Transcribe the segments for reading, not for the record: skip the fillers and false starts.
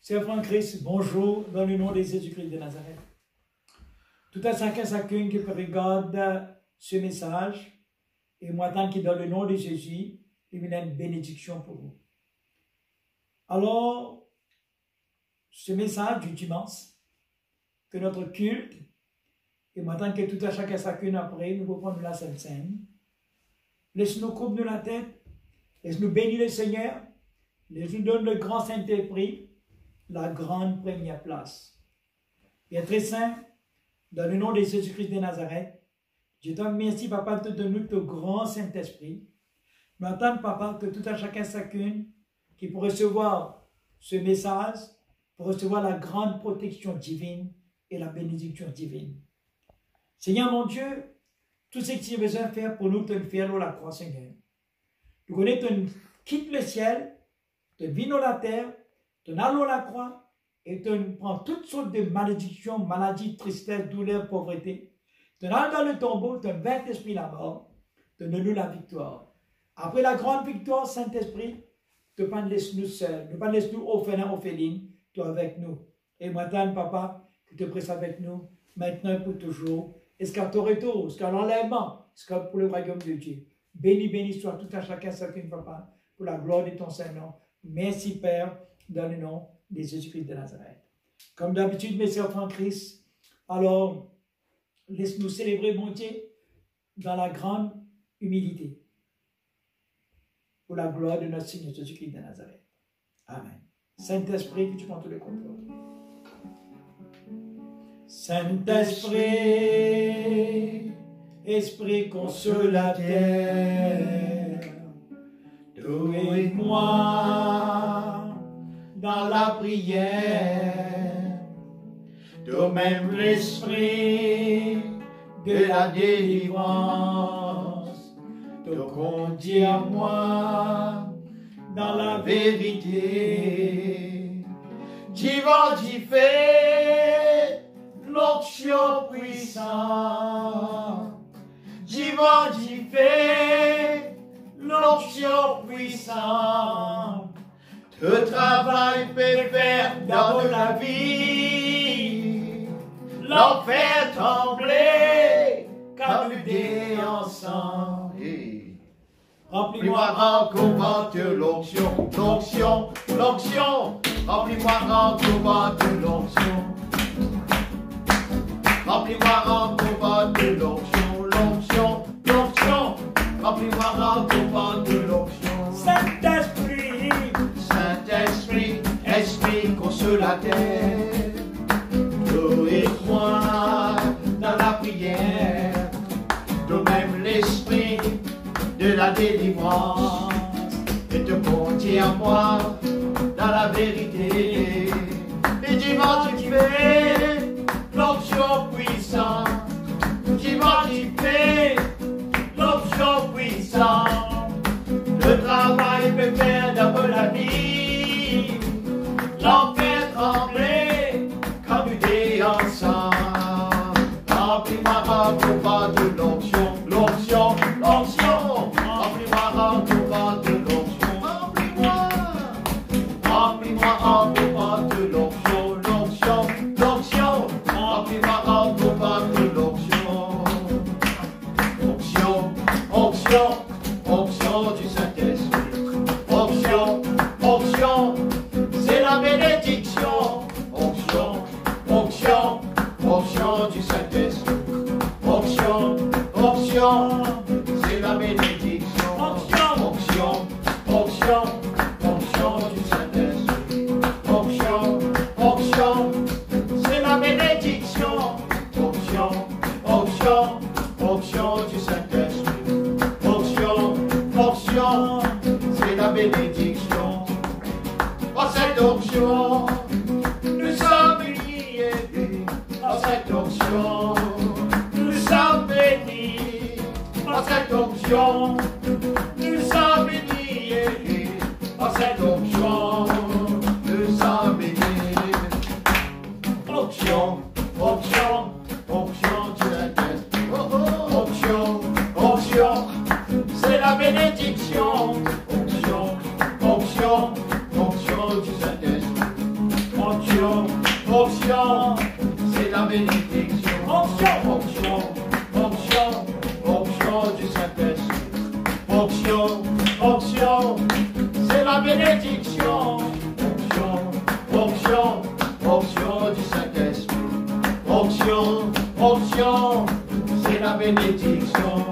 Sœur Franck-Christ, bonjour, dans le nom de Jésus-Christ de Nazareth. Tout à chacun qui regarde ce message, et moi, tant que dans le nom de Jésus, il y a une bénédiction pour vous. Alors, ce message du dimanche, que notre culte, et moi, tant que tout à chacun après, nous reprendre la Sainte Seine, laisse-nous couper la tête, laisse-nous bénir le Seigneur, laisse-nous donner le grand Saint-Esprit, la grande première place. Père très saint, dans le nom de Jésus-Christ de Nazareth, je te remercie, Papa, de te donner ton grand Saint-Esprit. Nous attendons, Papa, que tout à chacune qui peut recevoir ce message, pour recevoir la grande protection divine et la bénédiction divine. Seigneur mon Dieu, tout ce que tu as besoin de faire pour nous, te le faire dans la croix, Seigneur. Nous connaissons, tu quittes le ciel, tu vis dans la terre, tu n'as la croix, et tu prends toutes sortes de malédictions, maladies, tristesse, douleur, pauvreté. Tu n'as dans le tombeau, tu vers l'esprit la mort, tu donnes-nous la victoire. Après la grande victoire, Saint-Esprit, tu ne pas laisser nous seuls, ne pas laisser nous orphelins, orphelines, tu es avec nous. Et maintenant, Papa, que tu presses avec nous, maintenant et pour toujours, jusqu'à ton retour, jusqu'à l'enlèvement, jusqu'à pour le royaume de Dieu. Béni soit tout à chacune, Papa, pour la gloire de ton Saint-Nom. Merci, Père, dans le nom de Jésus-Christ de Nazareth. Comme d'habitude, mes sœurs en Christ, alors, laisse-nous célébrer, mon Dieu, dans la grande humilité, pour la gloire de notre Seigneur Jésus-Christ de Nazareth. Amen. Saint-Esprit, que tu prends tout le contrôle. Saint-Esprit, Esprit consolateur, douille-moi dans la prière, de même l'esprit de la délivrance, de conduire-moi dans la vérité. Divin, fait l'onction puissante. Divin, fait l'onction puissante. Le travail peut faire dans la vie, l'enfer trembler, camuder ensemble. Remplis-moi encore de l'onction, l'onction, l'onction. Remplis-moi encore de l'onction. Remplis-moi encore de l'onction, l'onction, l'onction. Remplis-moi encore de l'onction. Saint-Esprit, Saint-Esprit, Esprit consolateur, nourris-moi dans la prière, de même l'esprit de la délivrance, et te conduire à moi dans la vérité. Et dis-moi, tu fais l'onction puissante, dis-moi, tu fais l'onction puissante. Le travail peut faire dans la vie, l'enfer trembler, communer ensemble. Remplis-moi encore de l'onction, l'onction, l'onction. Remplis-moi encore de l'onction, remplis-moi encore de l'onction, l'onction, l'onction. Remplis-moi encore de l'onction, onction, onction, onction du Saint-Esprit. Onction, onction, c'est la bénédiction. Onction, onction, onction du Saint-Esprit. Onction, onction, c'est la bénédiction. Onction, onction, onction, onction du Saint-Esprit. Onction, onction, c'est la bénédiction. Onction, onction, onction du Saint-Esprit. Onction, onction, c'est la bénédiction. Oh, cette onction, nous sommes unis. Oh, cette onction, nous sommes bénis. Oh, cette onction, nous sommes unis. Oh, cette onction, nous sommes bénis. Onction, onction, onction du Saint-Esprit. Onction, onction, c'est la bénédiction. Onction, onction, onction du Saint-Esprit. Onction, onction, c'est la bénédiction. Onction. Onction, onction, onction du Saint-Esprit. Onction, onction, c'est la bénédiction. Onction, onction, onction du Saint-Esprit. Onction, onction, c'est la bénédiction.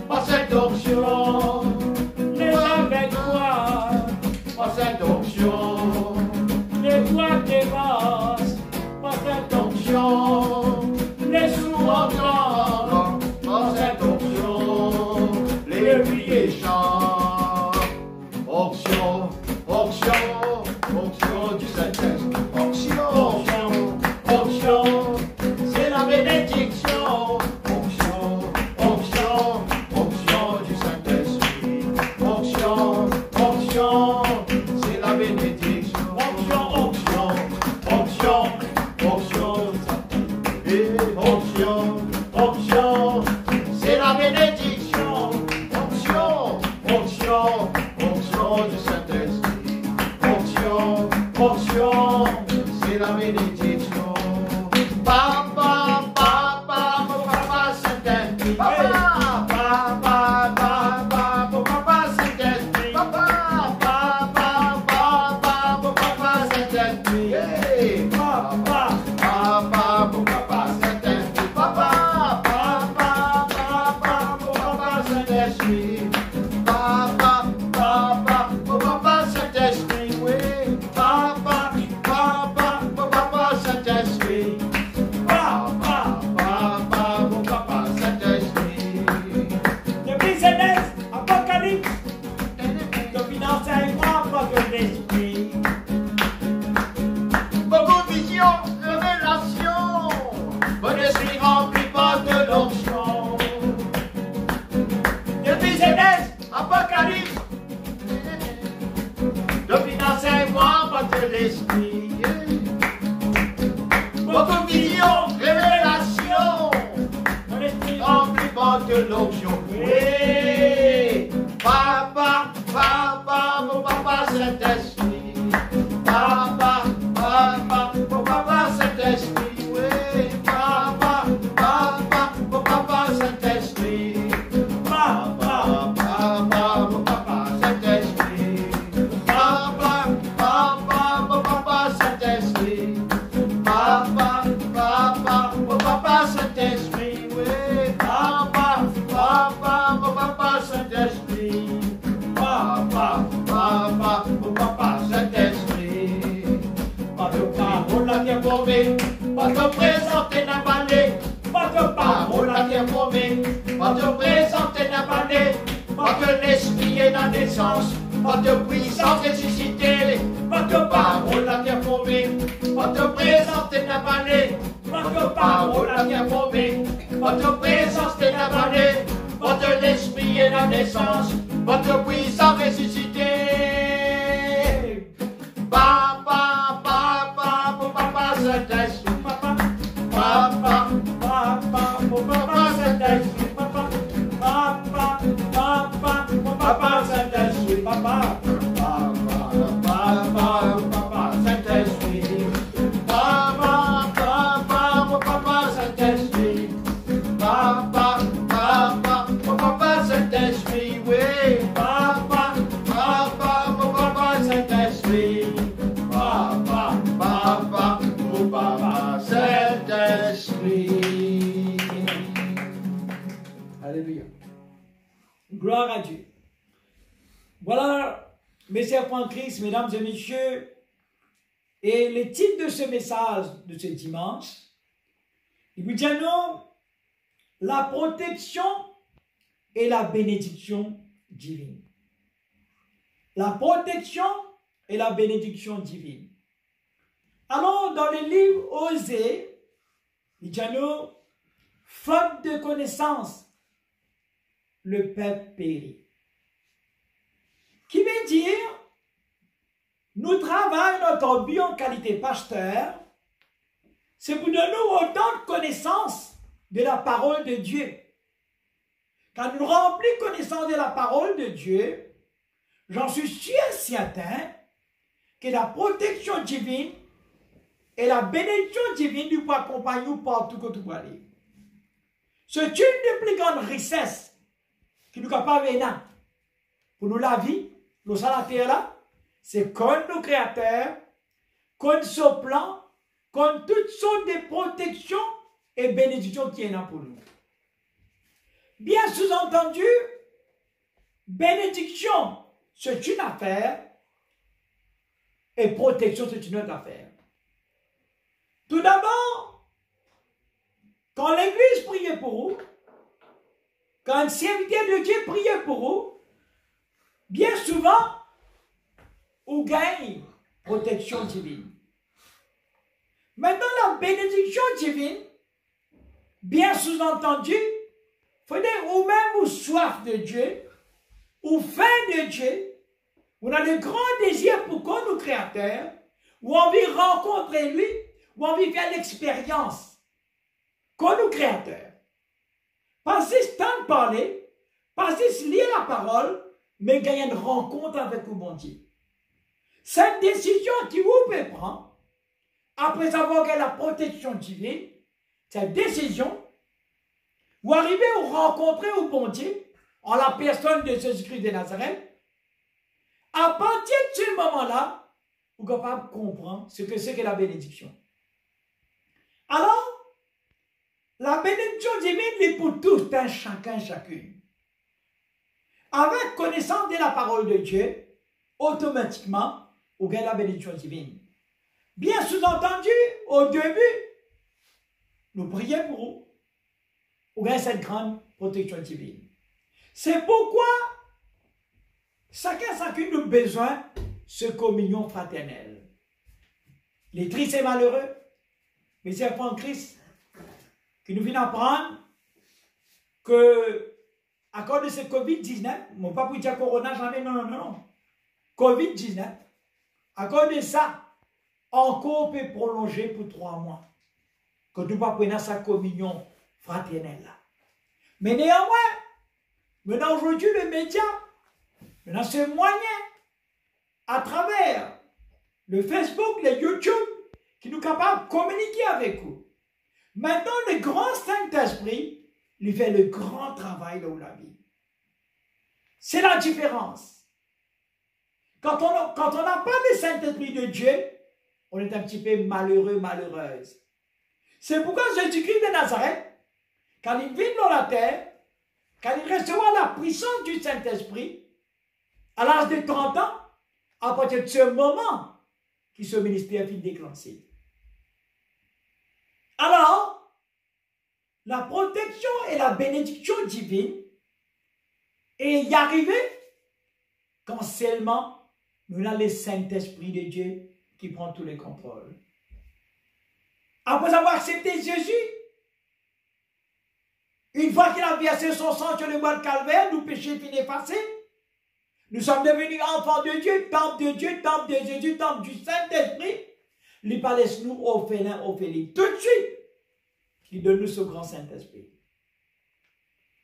Par cette onction, Les avec toi, par cette onction, les voix dévassent, par cette onction, les sourds entendent, par cette onction, les priers chantent. Onction, onction, onction du Saint-Esprit. Onction, onction, onction, c'est la bénédiction. Onction, onction, onction du Saint-Esprit. Onction, onction, c'est la bénédiction. Onction, onction, onction, onction du Saint-Esprit. Onction, onction, c'est la bénédiction. Onction, onction, onction du Saint-Esprit. Onction, onction, c'est la bénédiction. Papa, papa, mon papa Saint-Esprit. Papa, papa, papa, mon papa Saint-Esprit. Papa, papa, papa, mon papa Saint-Esprit. Hey, papa, papa, mon papa Saint-Esprit. Papa, papa, papa, mon papa Saint-Esprit. Papa, papa, mon papa Saint-Esprit. Oui, papa, papa, mon papa Saint-Esprit. Papa, papa, mon papa Saint-Esprit. depuis Genèse, Apocalypse, depuis l'enseignement de l'esprit. Beaucoup de visions, révélations. Mon esprit rempli par de l'onction. Depuis Genèse, Apocalypse. Depuis l'enseignement par de l'esprit. Beaucoup de visions, révélations. mon esprit Rempli par de l'onction. Oui. Papa, papa, mon papa Saint-Esprit. Papa, papa, mon papa Saint-Esprit. Oui. Papa, papa, mon papa Saint-Esprit. Papa, papa, mon papa Saint-Esprit. Papa, papa, mon papa Saint-Esprit. Papa, papa, mon papa Saint-Esprit. Oui. Papa, papa, mon papa Saint-Esprit. Papa, papa, mon papa Saint-Esprit. Pas de parole à bien formée, pas de présenter n'a balé. Pas de parole à bien formée, pas de présenter n'a balé. Pas que l'esprit est la naissance, pas de puissance ressuscitée. Pas de parole à bien formée, pas de présenter n'a balé. Pas de parole à bien formée, pas de présence de la vallée. Pas de l'esprit et la naissance, pas de puissance ressuscitée. Papa, papa, mon papa Saint-Esprit. Papa, papa, papa, mon papa Saint-Esprit. Papa, papa, papa, mon papa Saint-Esprit. Papa, papa, papa, mon papa Saint-Esprit. Papa, papa, mon papa Saint-Esprit. Papa, papa, mon papa Saint-Esprit. Oui, papa, papa, mon papa Saint-Esprit. Papa, papa, mon papa Saint-Esprit. Alléluia. Gloire à Dieu. Voilà, mes chers en Christ, mesdames et messieurs, et le titre de ce message de ce dimanche, il vous dit non, la protection et la bénédiction divine. La protection et la bénédiction divine. Alors, dans le livre Osée, il dit non, faute de connaissance, le peuple périt. Qui veut dire, nous travaillons notre vie en qualité pasteur, c'est pour donner autant de connaissances de la parole de Dieu. Quand nous remplissons connaissance de la parole de Dieu, j'en suis sûr et certain que la protection divine et la bénédiction divine nous peut accompagner nous partout que tu vas aller. C'est une des plus grandes richesses qui nous capable de pour nous la vie, nous sommes la terre là, c'est comme nos créateurs, comme ce plan, comme toutes sortes de protections et bénédictions qui sont pour nous. Bien sous-entendu, bénédiction, c'est une affaire et protection, c'est une autre affaire. Tout d'abord, quand l'Église priait pour vous, quand un serviteur de Dieu priait pour vous, bien souvent, vous gagnez protection divine. Maintenant, la bénédiction divine, bien sous-entendu, il faut dire ou même ou soif de Dieu, ou faim de Dieu, on a de grands désirs pour qu'on nous créateurs, ou envie de rencontrer lui, ou envie de faire l'expérience qu'on nous créateurs. Passez ce temps de parler, passez ce lire la parole, mais gagner une rencontre avec le bon Dieu. Cette décision qui vous peut prendre, après avoir gagné la protection divine, cette décision, vous arrivez à rencontrer au bon Dieu, en la personne de Jésus-Christ de Nazareth. À partir de ce moment-là, vous êtes capable de comprendre ce que c'est que la bénédiction. Alors, la bénédiction divine est pour tous, chacun, chacune. Avec connaissance de la parole de Dieu, automatiquement, vous gagnez la bénédiction divine. Bien sous-entendu, au début, nous prions pour vous. Vous gagnez cette grande protection divine. C'est pourquoi chacune a besoin de cette communion fraternelle. Les tristes et malheureux, mais c'est en Christ qui nous vient apprendre que, à cause de ce Covid-19, mon pas pour dire Corona, jamais, non. Covid-19, à cause de ça, encore peut prolonger pour 3 mois. Que nous pas prendre sa communion fraternelle. Mais néanmoins, maintenant aujourd'hui, le média, maintenant ce moyen, à travers le Facebook, le YouTube, qui nous capable de communiquer avec vous. Maintenant, le grand Saint-Esprit, lui fait le grand travail dans la vie. C'est la différence. Quand on n'a pas le Saint-Esprit de Dieu, on est un petit peu malheureux, malheureuse. C'est pourquoi Jésus-Christ de Nazareth, quand il vit dans la terre, quand il recevra la puissance du Saint-Esprit, à l'âge de 30 ans, à partir de ce moment, qui ce ministère fut déclenché. Alors, la protection et la bénédiction divine est y arriver quand seulement nous avons le Saint-Esprit de Dieu qui prend tous les contrôles. Après avoir accepté Jésus, une fois qu'il a versé son sang sur le bois de Calvaire, nos péchés finissent effacés. Nous sommes devenus enfants de Dieu, temple de Dieu, temple de Jésus, temple du Saint-Esprit. Il ne laisse nous orphelins, orphelines. Tout de suite, il donne nous ce grand Saint-Esprit.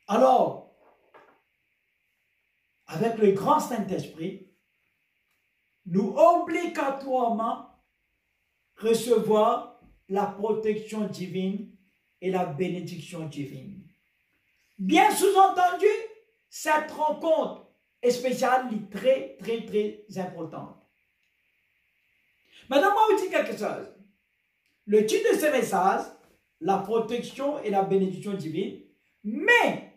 Alors, avec le grand Saint-Esprit, nous obligatoirement recevoir la protection divine et la bénédiction divine. Bien sous-entendu, cette rencontre est spéciale et très, très, très importante. Maintenant, moi, je vous dis quelque chose. Le titre de ce message, la protection et la bénédiction divine, mais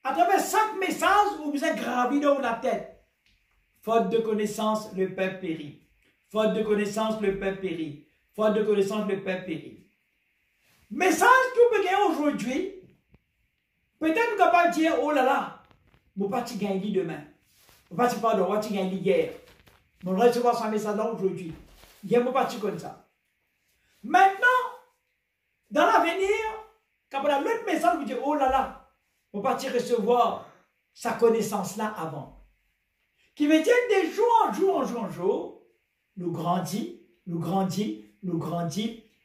à travers chaque message, vous êtes gravé dans la tête. Faute de connaissance, le peuple périt. Faute de connaissance, le peuple périt. Faute de connaissance, le peuple périt. Message que vous gagnez aujourd'hui, peut-être vous capable de dire, oh là là, je ne vais pas gagner demain. Je ne vais pas gagner hier. Je vais recevoir ce message là aujourd'hui. Hier, je ne vais pas comme ça. Maintenant, dans l'avenir, quand vous avez l'autre message, vous dites, oh là là, je ne vais pas recevoir sa connaissance là avant. Qui veut dire de jour en jour, nous grandissons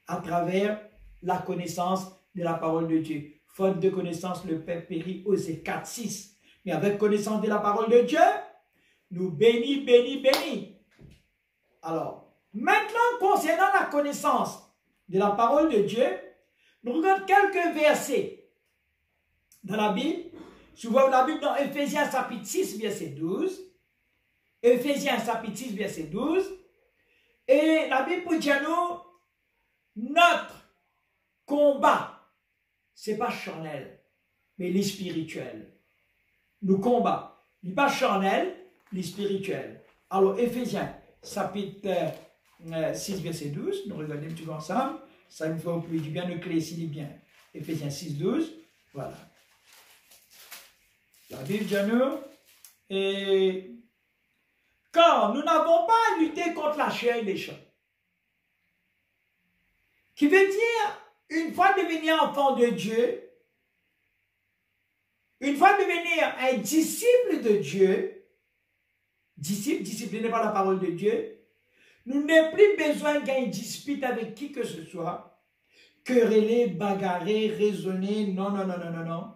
à travers la connaissance de la parole de Dieu. Faute de connaissance, le peuple périt, Osée 4:6. Mais avec connaissance de la parole de Dieu, nous bénis. Alors, Maintenant, concernant la connaissance de la parole de Dieu, nous regardons quelques versets dans la Bible. Souvent la Bible dans Éphésiens chapitre 6, verset 12. Éphésiens chapitre 6, verset 12. Et la Bible dit à nous, notre combat, ce n'est pas charnel, mais les spirituel. Nous combat, il n'est pas charnel, les spirituel. Alors, Éphésiens chapitre 6, verset 12, nous regardons un petit peu ensemble. Ça nous fait plus du bien, le clé ici, bien. Éphésiens 6, 12, voilà. La Bible dit à nous, et car nous n'avons pas à lutter contre la chair et les champs. Qui veut dire, une fois devenu enfant de Dieu, une fois devenir un disciple de Dieu, discipliné par la parole de Dieu, nous n'avons plus besoin d'une dispute avec qui que ce soit, quereller, bagarrer, raisonner, non, non, non, non, non, non.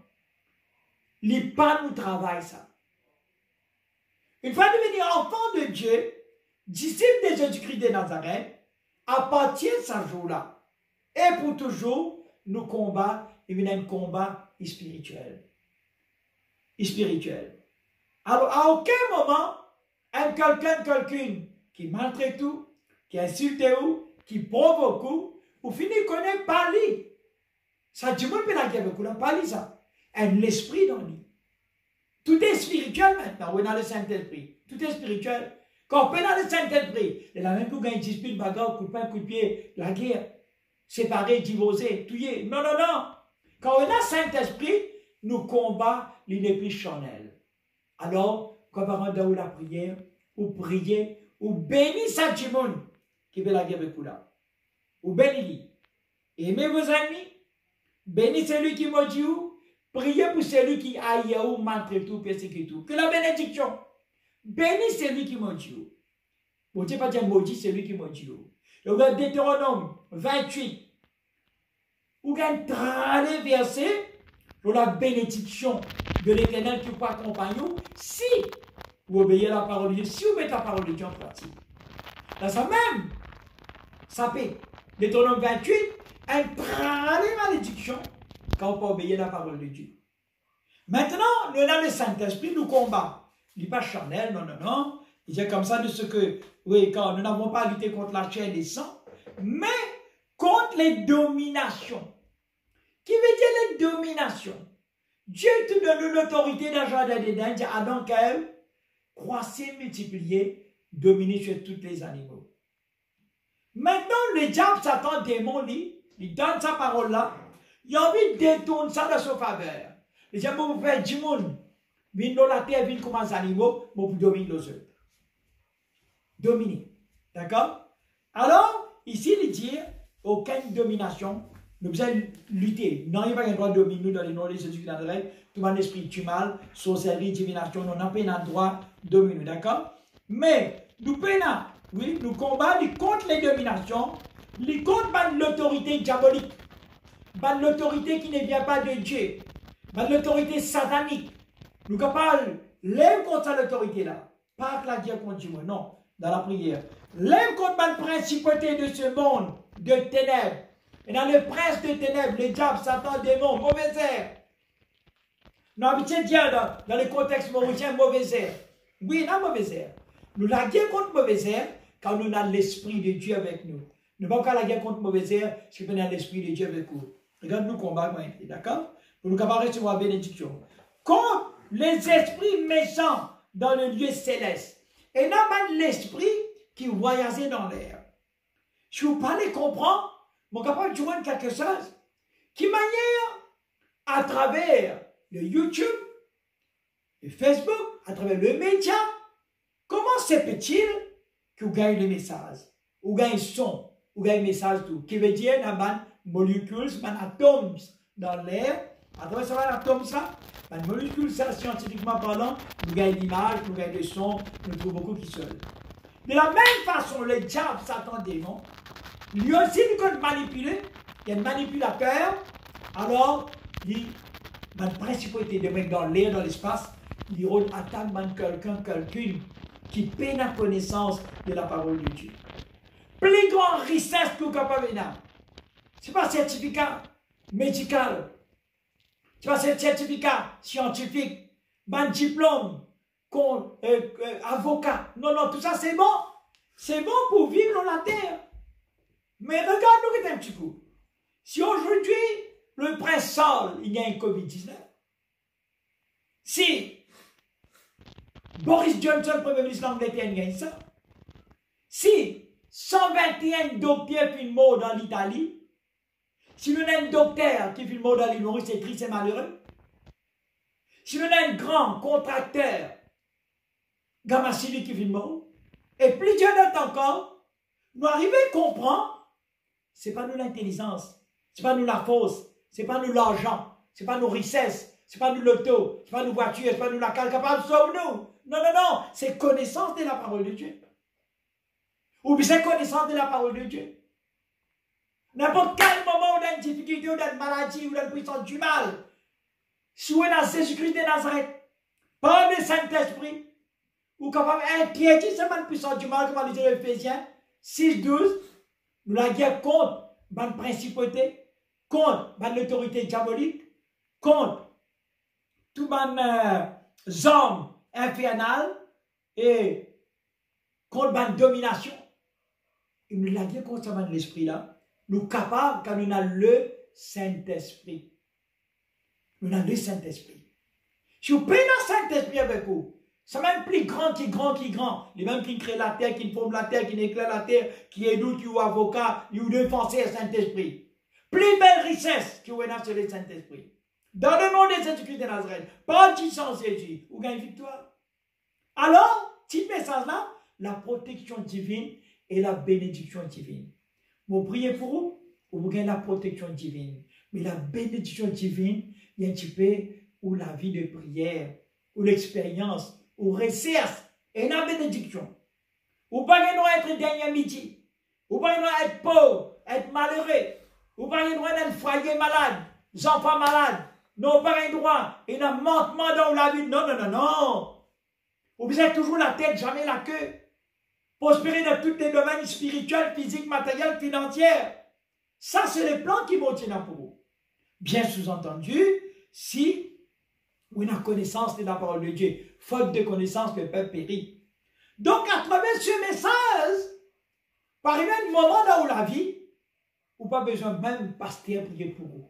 Les pas nous travaillent ça. Une fois devenu enfant de Dieu, disciple de Jésus-Christ de Nazareth, à partir de ce jour-là, et pour toujours, nous combat, il y a un combat spirituel. Spirituel. Alors, à aucun moment, quelqu'un qui maltraite tout, qui insulte ou, qui provoque ou finit connaît pas lui. Ça, du monde peut la guerre avec vous, pas lui ça. L'esprit dans lui. Tout est spirituel maintenant, on est dans le Saint-Esprit. Tout est spirituel. Quand on est dans le Saint-Esprit, il y a même qui gagne dispute, bagarre, coup de pain, coup de pied, la guerre, séparé, divorcé, tué. Non, non, non. Quand on est dans le Saint-Esprit, nous combat l'esprit charnel. Alors, quand on va dans la prière, ou prier, ou bénir ça du monde qui veut la guerre avec vous là. Ou bénir. Aimez vos amis, bénis celui qui maudit vous, priez pour celui qui aille ou maltraite ou persécute tout. Que la bénédiction. Bénis celui qui maudit vous. Bon, tu n'es pas dire maudit celui qui maudit vous. Le verset Deutéronome 28, où il y a un verset pour la bénédiction de l'Éternel qui vous accompagne si vous obéissez à la parole de Dieu, si vous mettez la parole de Dieu en pratique. Dans ça même, ça paie. Deutéronome 28, un malédiction quand on peut obéir à la parole de Dieu. Maintenant, nous dans le Saint-Esprit, nous combat. Il n'est pas charnel, non, non, non. Il est comme ça de ce que, oui, quand nous n'avons pas lutté contre la chair et les sangs, mais contre les dominations. Qui veut dire les dominations? Dieu te donne l'autorité dans le jardin d'Éden, dit Adam, Ève, croissez, multipliez, dominez sur tous les animaux. Maintenant, le diable, Satan, démon, il donne sa parole-là, il a envie de détourner ça dans sa faveur. Les gens vont faire du monde, viennent dans la terre, viennent comme des animaux, pour dominer les autres. Dominer. D'accord? Alors, ici, il dit, aucune domination, nous devons lutter. Non, il n'y a pas un droit de dominer dans les noms de Jésus-Christ de Nazareth. Tout le monde esprit du mal, sorcellerie, divination, nous n'avons pas un droit de dominer. D'accord? Mais, nous pouvons, oui, nous combattons contre les dominations, contre l'autorité diabolique, l'autorité qui ne vient pas de Dieu, l'autorité satanique. Nous parlons, lève contre cette autorité-là. Pas que la guerre continue, non, dans la prière. Lève contre la principauté de ce monde de ténèbres. Et dans le prince de ténèbres, le diable, Satan, démon, mauvais air. Nous habitons dire dans le contexte mauricien, mauvais air. Oui, non, mauvais air. Nous la guerre contre mauvais air, car nous avons l'esprit de Dieu avec nous. Nous ne pouvons pas la guerre contre mauvais air, si nous avons l'esprit de Dieu avec nous. Regarde nous combattre, d'accord? Pour nous capables de recevoir la bénédiction. Contre les esprits méchants dans le lieu céleste. Et non pas l'esprit qui voyageait dans l'air. Si vous parlez, comprendre, mon capable de jouer quelque chose qui manière à travers le YouTube, le Facebook, à travers le média, comment se peut-il que vous gagnez le message, ou gagnez le son, ou gagnez le message tout, qui veut dire dans les molécules, les atomes dans l'air, à travers ces atomes ça, les molécules ça, scientifiquement parlant, nous gagnons l'image, nous gagnons le son, nous trouvons beaucoup qui seul. De la même façon, le diable, Satan, démon, lui aussi, il peut manipuler, il y a un manipulateur, alors, il la principauté de mettre dans l'air, dans l'espace, il attaque quelqu'une qui peine la connaissance de la parole de Dieu. plus grand richesse que vous êtes capable de faire. Ce n'est pas un certificat médical. Ce n'est pas un certificat scientifique. Un diplôme, avocat. Non, non, tout ça c'est bon. C'est bon pour vivre dans la terre. Mais regarde-nous un petit coup. Si aujourd'hui, le prince Saul, il y a un Covid-19, si Boris Johnson, premier ministre d'Angleterre, il gagne ça, si 121 docteurs filment mort dans l'Italie, si nous avons un docteur qui filme mort dans l'île Maurice, c'est triste et malheureux, si nous avons un grand contracteur, Gamassili qui filme mort, et plusieurs d'autres encore, nous arrivons à comprendre, ce n'est pas nous l'intelligence, ce n'est pas nous la force, ce n'est pas nous l'argent, ce n'est pas nos richesses, ce n'est pas nous l'auto, ce n'est pas nos voitures, ce n'est pas nous la cale capable de sauver nous. Non, non, non, c'est connaissance de la parole de Dieu. Ou bien c'est connaissance de la parole de Dieu. N'importe quel moment où on a une difficulté, ou une maladie, ou une puissance du mal, si on a Jésus-Christ de Nazareth, par le Saint-Esprit, ou capable d'inquiéter cette puissance du mal, comme on dit dans Ephésiens 6:12, nous la guerre contre la principauté, contre l'autorité diabolique, contre tout les hommes infernales et contre la domination. Et nous la guerre contre l'esprit là, nous sommes capables quand nous avons le Saint-Esprit. Nous avons le Saint-Esprit. Si vous prenez le Saint-Esprit avec vous, c'est même plus grand qui grand qui grand. Les mêmes qui créent la terre, qui forment la terre, qui éclairent la terre, qui est doux, qui est avocat, qui est défenseur du Saint-Esprit. Plus belle richesse qui est dans le Saint-Esprit. Dans le nom de Jésus-Christ de Nazareth, par sans Jésus, vous gagnez victoire. Alors, petit message là, la protection divine et la bénédiction divine. Vous priez pour vous, vous gagnez la protection divine. Mais la bénédiction divine, il y a un petit peu où la vie de prière, ou l'expérience, ou recherche, et la bénédiction. Ou pas être dernier midi. Ou pas être pauvre, être malheureux. Ou pas être foyer malade, les enfants malades. Non, pas un droit, et un manquement dans la vie. Non, non, non, non. Vous êtes toujours la tête, jamais la queue. Prospérer dans tous les domaines spirituels, physiques, matériels, financiers. Ça, c'est les plans qui vont tenir pour vous. Bien sous-entendu, si vous avez connaissance de la parole de Dieu, faute de connaissance, le peuple périt. Donc, à travers ce message, par un moment dans la vie, vous n'avez pas besoin même pasteur prier pour vous.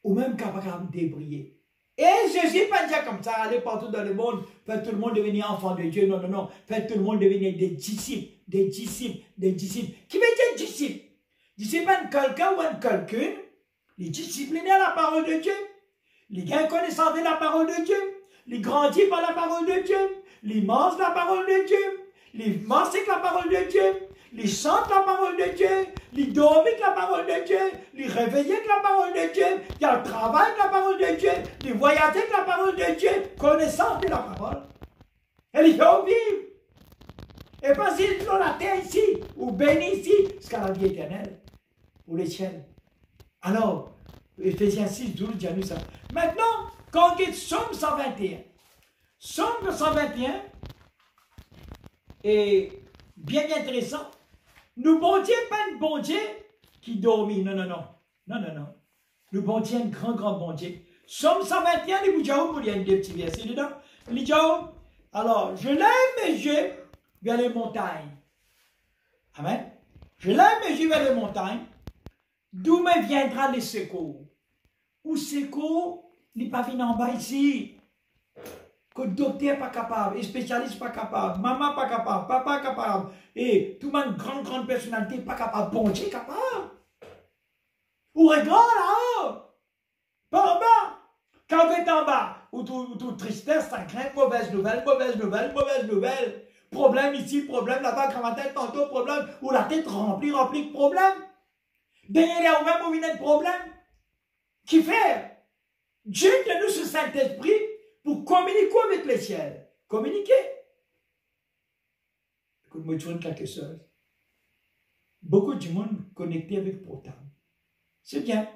Ou même capable de prier. Et Jésus pas dire comme ça, aller partout dans le monde, faire tout le monde devenir enfant de Dieu. Non, non, non. Faire tout le monde devenir des disciples, des disciples, des disciples. Qui veut dire disciple? Disciple est quelqu'un ou quelqu'une, les disciplinés à la parole de Dieu, les gains connaissance de la parole de Dieu, les grandis par la parole de Dieu, les mangent la parole de Dieu, les mangent la parole de Dieu, les chantent la parole de Dieu, les dorment avec la parole de Dieu, les réveillent avec la parole de Dieu, il y a le travail avec la parole de Dieu, les voyages avec la parole de Dieu, connaissance de la parole. Et les gens vivent. Et pas s'ils sont la terre ici, ou bénis ici, jusqu'à la vie éternelle, pour les ciels. Alors, Ephésiens 6:12 dit à nous ça. Maintenant, quand on dit Somme 121, Somme 121 est bien intéressant. Nous bon Dieu, pas un bon Dieu qui dormit. Non, non, non. Non, non, non. Nous bon Dieu, un grand, grand bon Dieu. Somme 121, il y a deux petits versets dedans. Il dit, alors, je lève mes yeux vers les montagnes. Amen. Je lève mes yeux vers les montagnes. D'où me viendra le secours? Ou secours, il n'est pas venu en bas ici. Que le docteur n'est pas capable, les spécialistes pas capable, maman pas capable, papa capable, et tout le monde, grande personnalité pas capable, bon Dieu capable. Ou regarde là-haut, pas en bas. Quand vous êtes en bas, ou tout tristesse, ça craint, mauvaise nouvelle. Problème ici, problème là-bas, quand la tête tantôt, problème, ou la tête remplie de problèmes. Derrière là, vous avez un problème. Qui fait? Dieu donne nous ce Saint-Esprit pour communiquer avec les ciels. Communiquer. Écoute-moi, je dis quelque chose. Beaucoup de monde connecté avec le portable. C'est bien.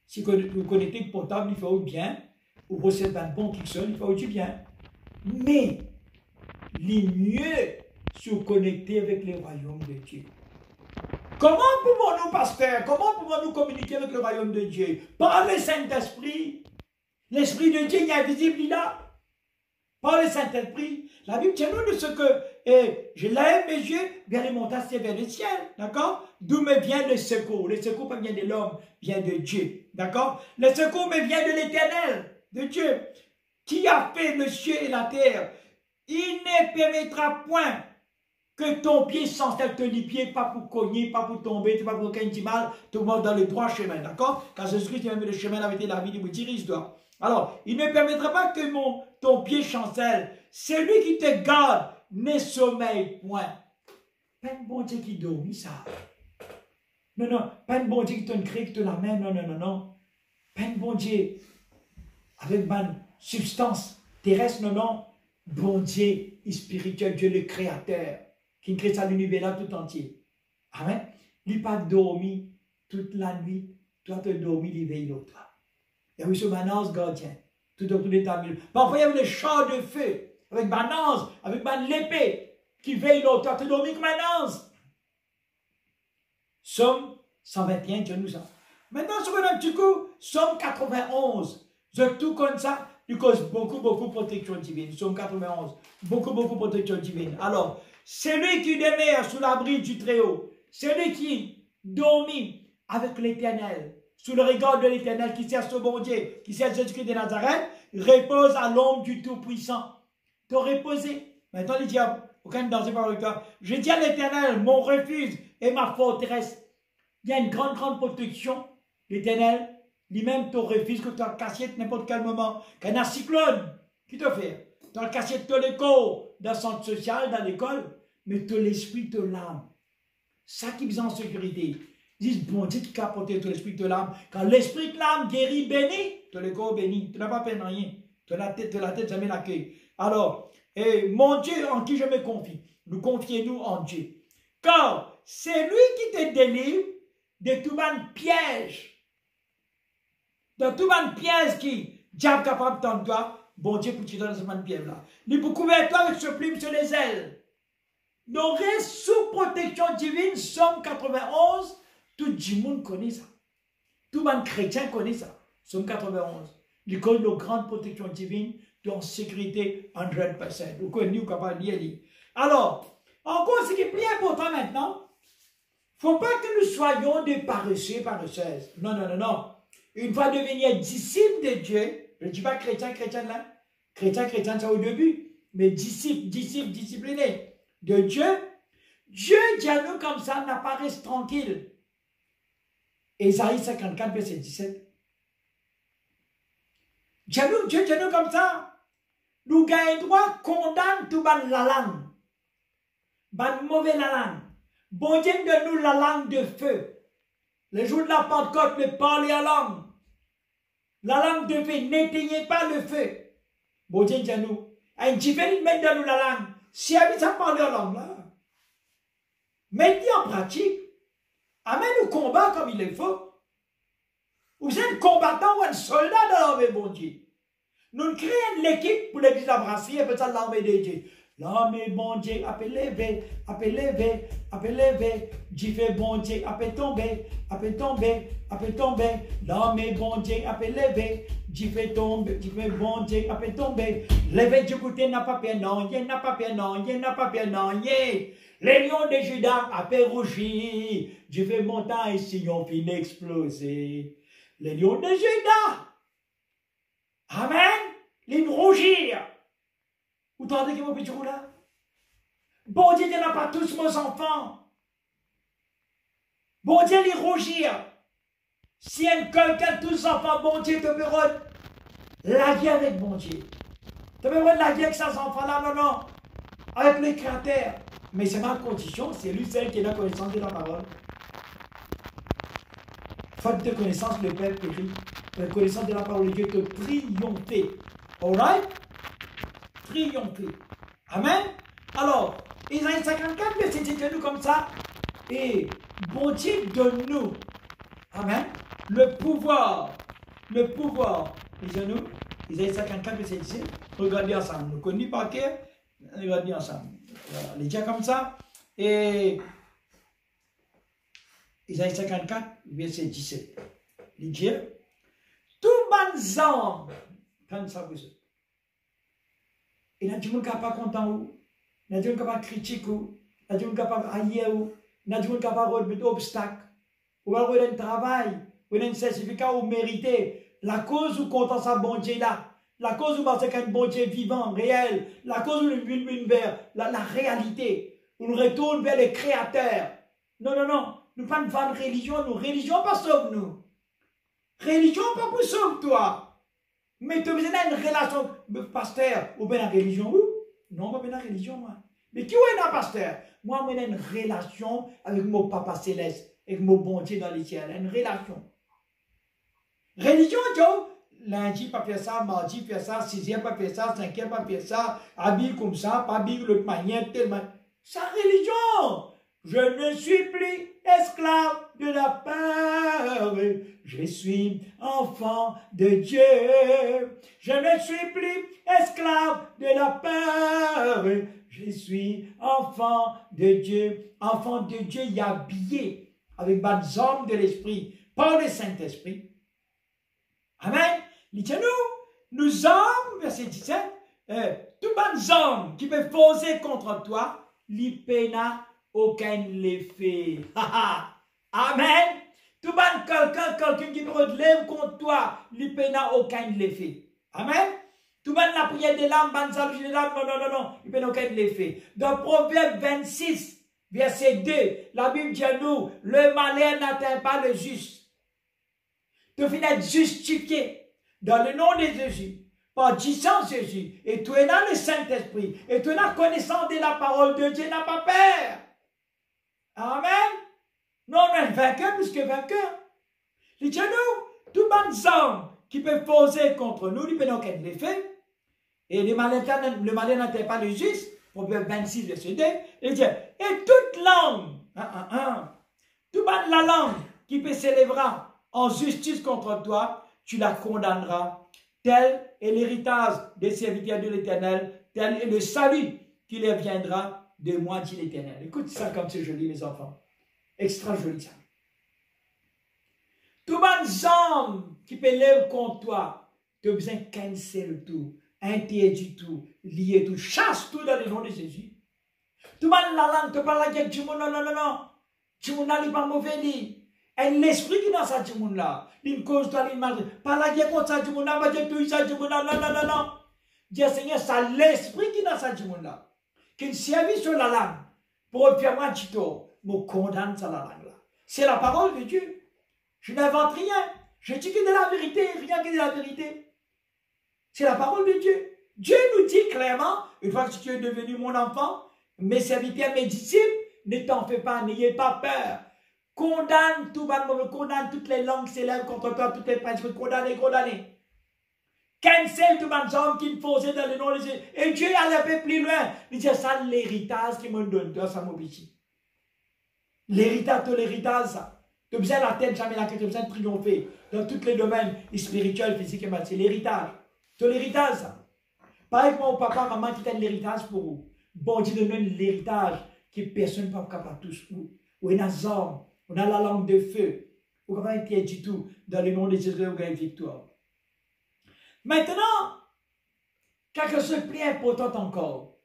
Si vous connectez avec le portable, il faut bien. Ou recevez un bon quelque chose, il faut du bien. Mais, les mieux se connecter avec le royaume de Dieu. Comment pouvons-nous, pasteur, comment pouvons-nous communiquer avec le royaume de Dieu? Par le Saint-Esprit. L'Esprit de Dieu, il est invisible, il est là. Par le Saint-Esprit. La Bible tient nous de ce que je lève mes yeux vers les montagnes, vers le ciel. D'accord? D'où me vient le secours. Le secours pas vient de l'homme, vient de Dieu. D'accord? Le secours me vient de l'Éternel, de Dieu. Qui a fait le ciel et la terre? Il ne permettra point que ton pied s'installe te pied, pas pour cogner, pas pour tomber, pas pour aucun mal, tout le monde dans le droit chemin. D'accord? Car Jésus-Christ a mis le chemin avec la vie, il vous dirige, toi. Alors, il ne permettra pas que ton pied chancelle. Celui qui te garde ne sommeille point. Pas un bon Dieu qui dormit, ça. Non, non, pas un bon Dieu qui te crée, qui te la main, non, non, non, non. Pas un bon Dieu avec une substance terrestre, non, non. Bon Dieu spirituel, Dieu le Créateur, qui crée ça l'univers là tout entier. Amen. Il n'a pas dormi toute la nuit. Toi, tu as dormi, il veille l'autre. Il y a eu ce manance gardien, tout autour de ta ville. Parfois, il y avait les chars de feu, avec manance, avec l'épée, qui veille l'autre. Tu as dormi comme manance. Somme 121, Dieu nous a. Maintenant, sur un petit coup, Somme 91. Je tout comme ça, il cause beaucoup de protection divine. Somme 91. Beaucoup de protection divine. Alors, celui qui demeure sous l'abri du Très-Haut, celui qui dormit avec l'Éternel, sous le regard de l'Éternel, qui sert ce bon Dieu, qui sert Jésus-Christ de Nazareth, repose à l'ombre du Tout-Puissant. Te reposer. Maintenant, le diable, aucun danger par le toi. Je dis à l'Éternel, mon refuge et ma forteresse. Il y a une grande protection. L'Éternel, lui-même te refuse que tu as cassé n'importe quel moment. Quand il y a un cyclone, qui te fait? Tu as cassé tout le corps dans le centre social, dans l'école, mais tout l'esprit, tout l'âme. Ça qui est en sécurité. Ils disent, bon Dieu, qui a apporté tout l'esprit, tout l'âme. Quand l'esprit, l'âme guérit, béni, tout le corps béni. Tu n'as pas peine rien. Tu la tête, jamais l'accueil. Alors, mon Dieu en qui je me confie, nous confions-nous en Dieu. Car c'est lui qui te délivre de tout un piège. De tout un piège qui, diable capable de toi, bon Dieu pour te donner ce piège-là. Il peut couvrir toi avec ce plume sur les ailes. Donc, sous protection divine, Somme 91, tout le monde connaît ça. Tout le monde chrétien connaît ça. Somme 91. Il connaît nos grandes protections divines, en sécurité 100%. Vous connaissez, vous capable de lire. Alors, encore, ce qui est plus important maintenant, il ne faut pas que nous soyons des paresseux, paresseuses. Non, non, non, non. Une fois devenir disciple de Dieu, je ne dis pas chrétien, chrétien là. Chrétien, chrétien, c'est au début. Mais disciple, discipliné de Dieu. Dieu dit à nous comme ça, n'apparaît tranquille. Ésaïe 54, verset 17. Dieu dit à nous comme ça. Nous gagnons droit, condamne tout la langue. Ban mauvais la langue. Bon Dieu de nous la langue de feu. Le jour de la Pentecôte, le parler à langue. La langue de feu, n'éteignez pas le feu. Bon Dieu dit à nous. Un petit peu, il met dans nous la langue. Si elle ça parler à langue là. Mettez en pratique. Amène au combat comme il le faut. Vous êtes combattant ou un soldat de l'armée, bon Dieu. Nous créons l'équipe pour l'église de la brasserie, appelle ça l'armée de Dieu. L'armée, bon Dieu, appelez-le, appelez-le, appelez-le. Dieu fait bon Dieu, appelez tomber, appelez tomber, appelez tomber. L'armée, bon Dieu, appelez-le. Dieu fait tomber, Dieu fait bon Dieu, appelez tomber. Levez du côté, n'a pas peur, non, il n'a pas peur, non, il n'a pas peur, non, les lions de Judas appellent rougir. Dieu fait montagne, sillon fin exploser. Les lions de Judas. Amen. Les rougir. Vous entendez que mon petit là? Bon Dieu n'a pas tous mes enfants. Bon Dieu les rougir. Si quelqu'un tous enfants, bon Dieu te perronne. La guerre avec bon Dieu. Tu peux la guerre avec ses enfants-là, non, non. Avec les créateurs. Mais c'est ma condition, c'est lui seul qui a la connaissance de la parole. Faute de connaissance, le Père périt. La connaissance de la parole de Dieu te triompher. Alright? Triompher. Amen? Alors, Isaïe 54, verset 10 nous comme ça. Et bon Dieu donne-nous. Amen? Le pouvoir. Le pouvoir. Lisez-nous. Isaïe 54, verset 10. Regardez ensemble. Nous connaissons par cœur. Regardez ensemble. Voilà, les dire comme ça. Et Isaïe 54, verset 17. Il dit, tout bon homme, quand ça vous est. Et il y a des gens qui ne sont pas contents, il y a des gens qui ne sont pas critiques, il y a des gens qui ne sont pas haïs, il y a des gens qui ne sont pas remettre d'obstacles, ou alors il y a un travail, ou il y a un certificat ou mérité. La cause où content ça bon Dieu là, la cause où parce qu'il y a un bon Dieu vivant, réel, la cause où nous venons vers la réalité, où nous retournons vers le Créateur. Non, non, non, nous ne pas une vanne religion, nous, religion pas sauve nous. Religion pas pour sauver toi. Mais tu as besoin d'une relation, pasteur, ou bien la religion, ou? Non, pas bien la religion, moi. Mais qui est un pasteur? Moi, j'ai une relation avec mon papa céleste, avec mon bon Dieu dans les ciels, une relation. Religion, lundi, pas faire ça, mardi, faire ça, sixième, pas faire ça, cinquième, pas faire ça, habille comme ça, pas habille de l'autre manière, tellement. C'est religion. Je ne suis plus esclave de la peur, je suis enfant de Dieu. Je ne suis plus esclave de la peur, je suis enfant de Dieu. Enfant de Dieu, il y a habillé avec les hommes de l'Esprit, par le Saint-Esprit. Amen. Nous hommes, verset 17, tous les hommes qui peuvent poser contre toi, l'ipéna aucun l'effet. Amen. Tout le quelqu'un qui relève contre toi, l'ipéna aucun l'effet. Amen. Tout le monde la prière des larmes, des larmes, non, non, non, non, il n'y a aucun l'effet. Dans Proverbe 26, verset 2, la Bible dit à nous, le malheur n'atteint pas le juste. Tu finis d'être justifié dans le nom de Jésus, par disant Jésus, et tu es dans le Saint-Esprit, et tu es dans connaissance de la parole de Dieu, n'a pas peur. Amen. Non, on est vainqueur plus que vainqueur. Il dit nous, tout les hommes qui peuvent poser contre nous, ils peuvent aucun effet. Et le malheur n'atteint pas le juste, Proverbe 26, verset 2, il dit, et toute langue, toute la langue qui peut s'élèvera en justice contre toi, tu la condamneras. Tel est l'héritage des serviteurs de l'Éternel, tel est le salut qui leur viendra de moi, dit l'Éternel. Écoute ça comme c'est joli, mes enfants. Extra joli ça. Tout les hommes qui peuvent lever contre toi, tu as besoin de cancel tout, interdit tout, lier tout, chasse tout dans le nom de Jésus. Tout le monde la langue, tu parles avec du monde, non, non, non, non. Du monde n'est pas mauvais. Un esprit qui est dans ça, du monde là. Il cause toi, il marche. Parle avec contre ça, du monde là, va dire tout ça, du monde là, non, non, non, non. Dis Seigneur, c'est l'esprit qui est dans ça, du monde là. Qui servi sur la langue pour faire moi tito, me condamne sur la langue là. C'est la parole de Dieu. Je n'invente rien. Je dis que de la vérité, rien que de la vérité. C'est la parole de Dieu. Dieu nous dit clairement, une fois que tu es devenu mon enfant, mes serviteurs, mes disciples, ne t'en fais pas, n'ayez pas peur. Condamne tout le monde, condamne toutes les langues qui s'élèvent contre toi, toutes les principes, condamne. Cancel tous les hommes qui me faisaient dans le nom de Dieu. Et Dieu allait un peu plus loin. Il dit, ça, l'héritage qui me donne, toi, ça m'obéit. L'héritage, tout l'héritage, ça. Tu as besoin de la tête, jamais la tête, tu as besoin de triompher dans tous les domaines spirituels, physiques et matériels. C'est l'héritage. Tu as l'héritage, ça. Pareil que mon papa, maman qui t'a l'héritage pour vous. Bon Dieu donne l'héritage que personne ne peut pas capable tous. Ou on a des hommes, on a la langue de feu. Ou comment il dit tout dans le nom de Jésus, vous gagnez victoire. Maintenant, quelque chose de plus important encore.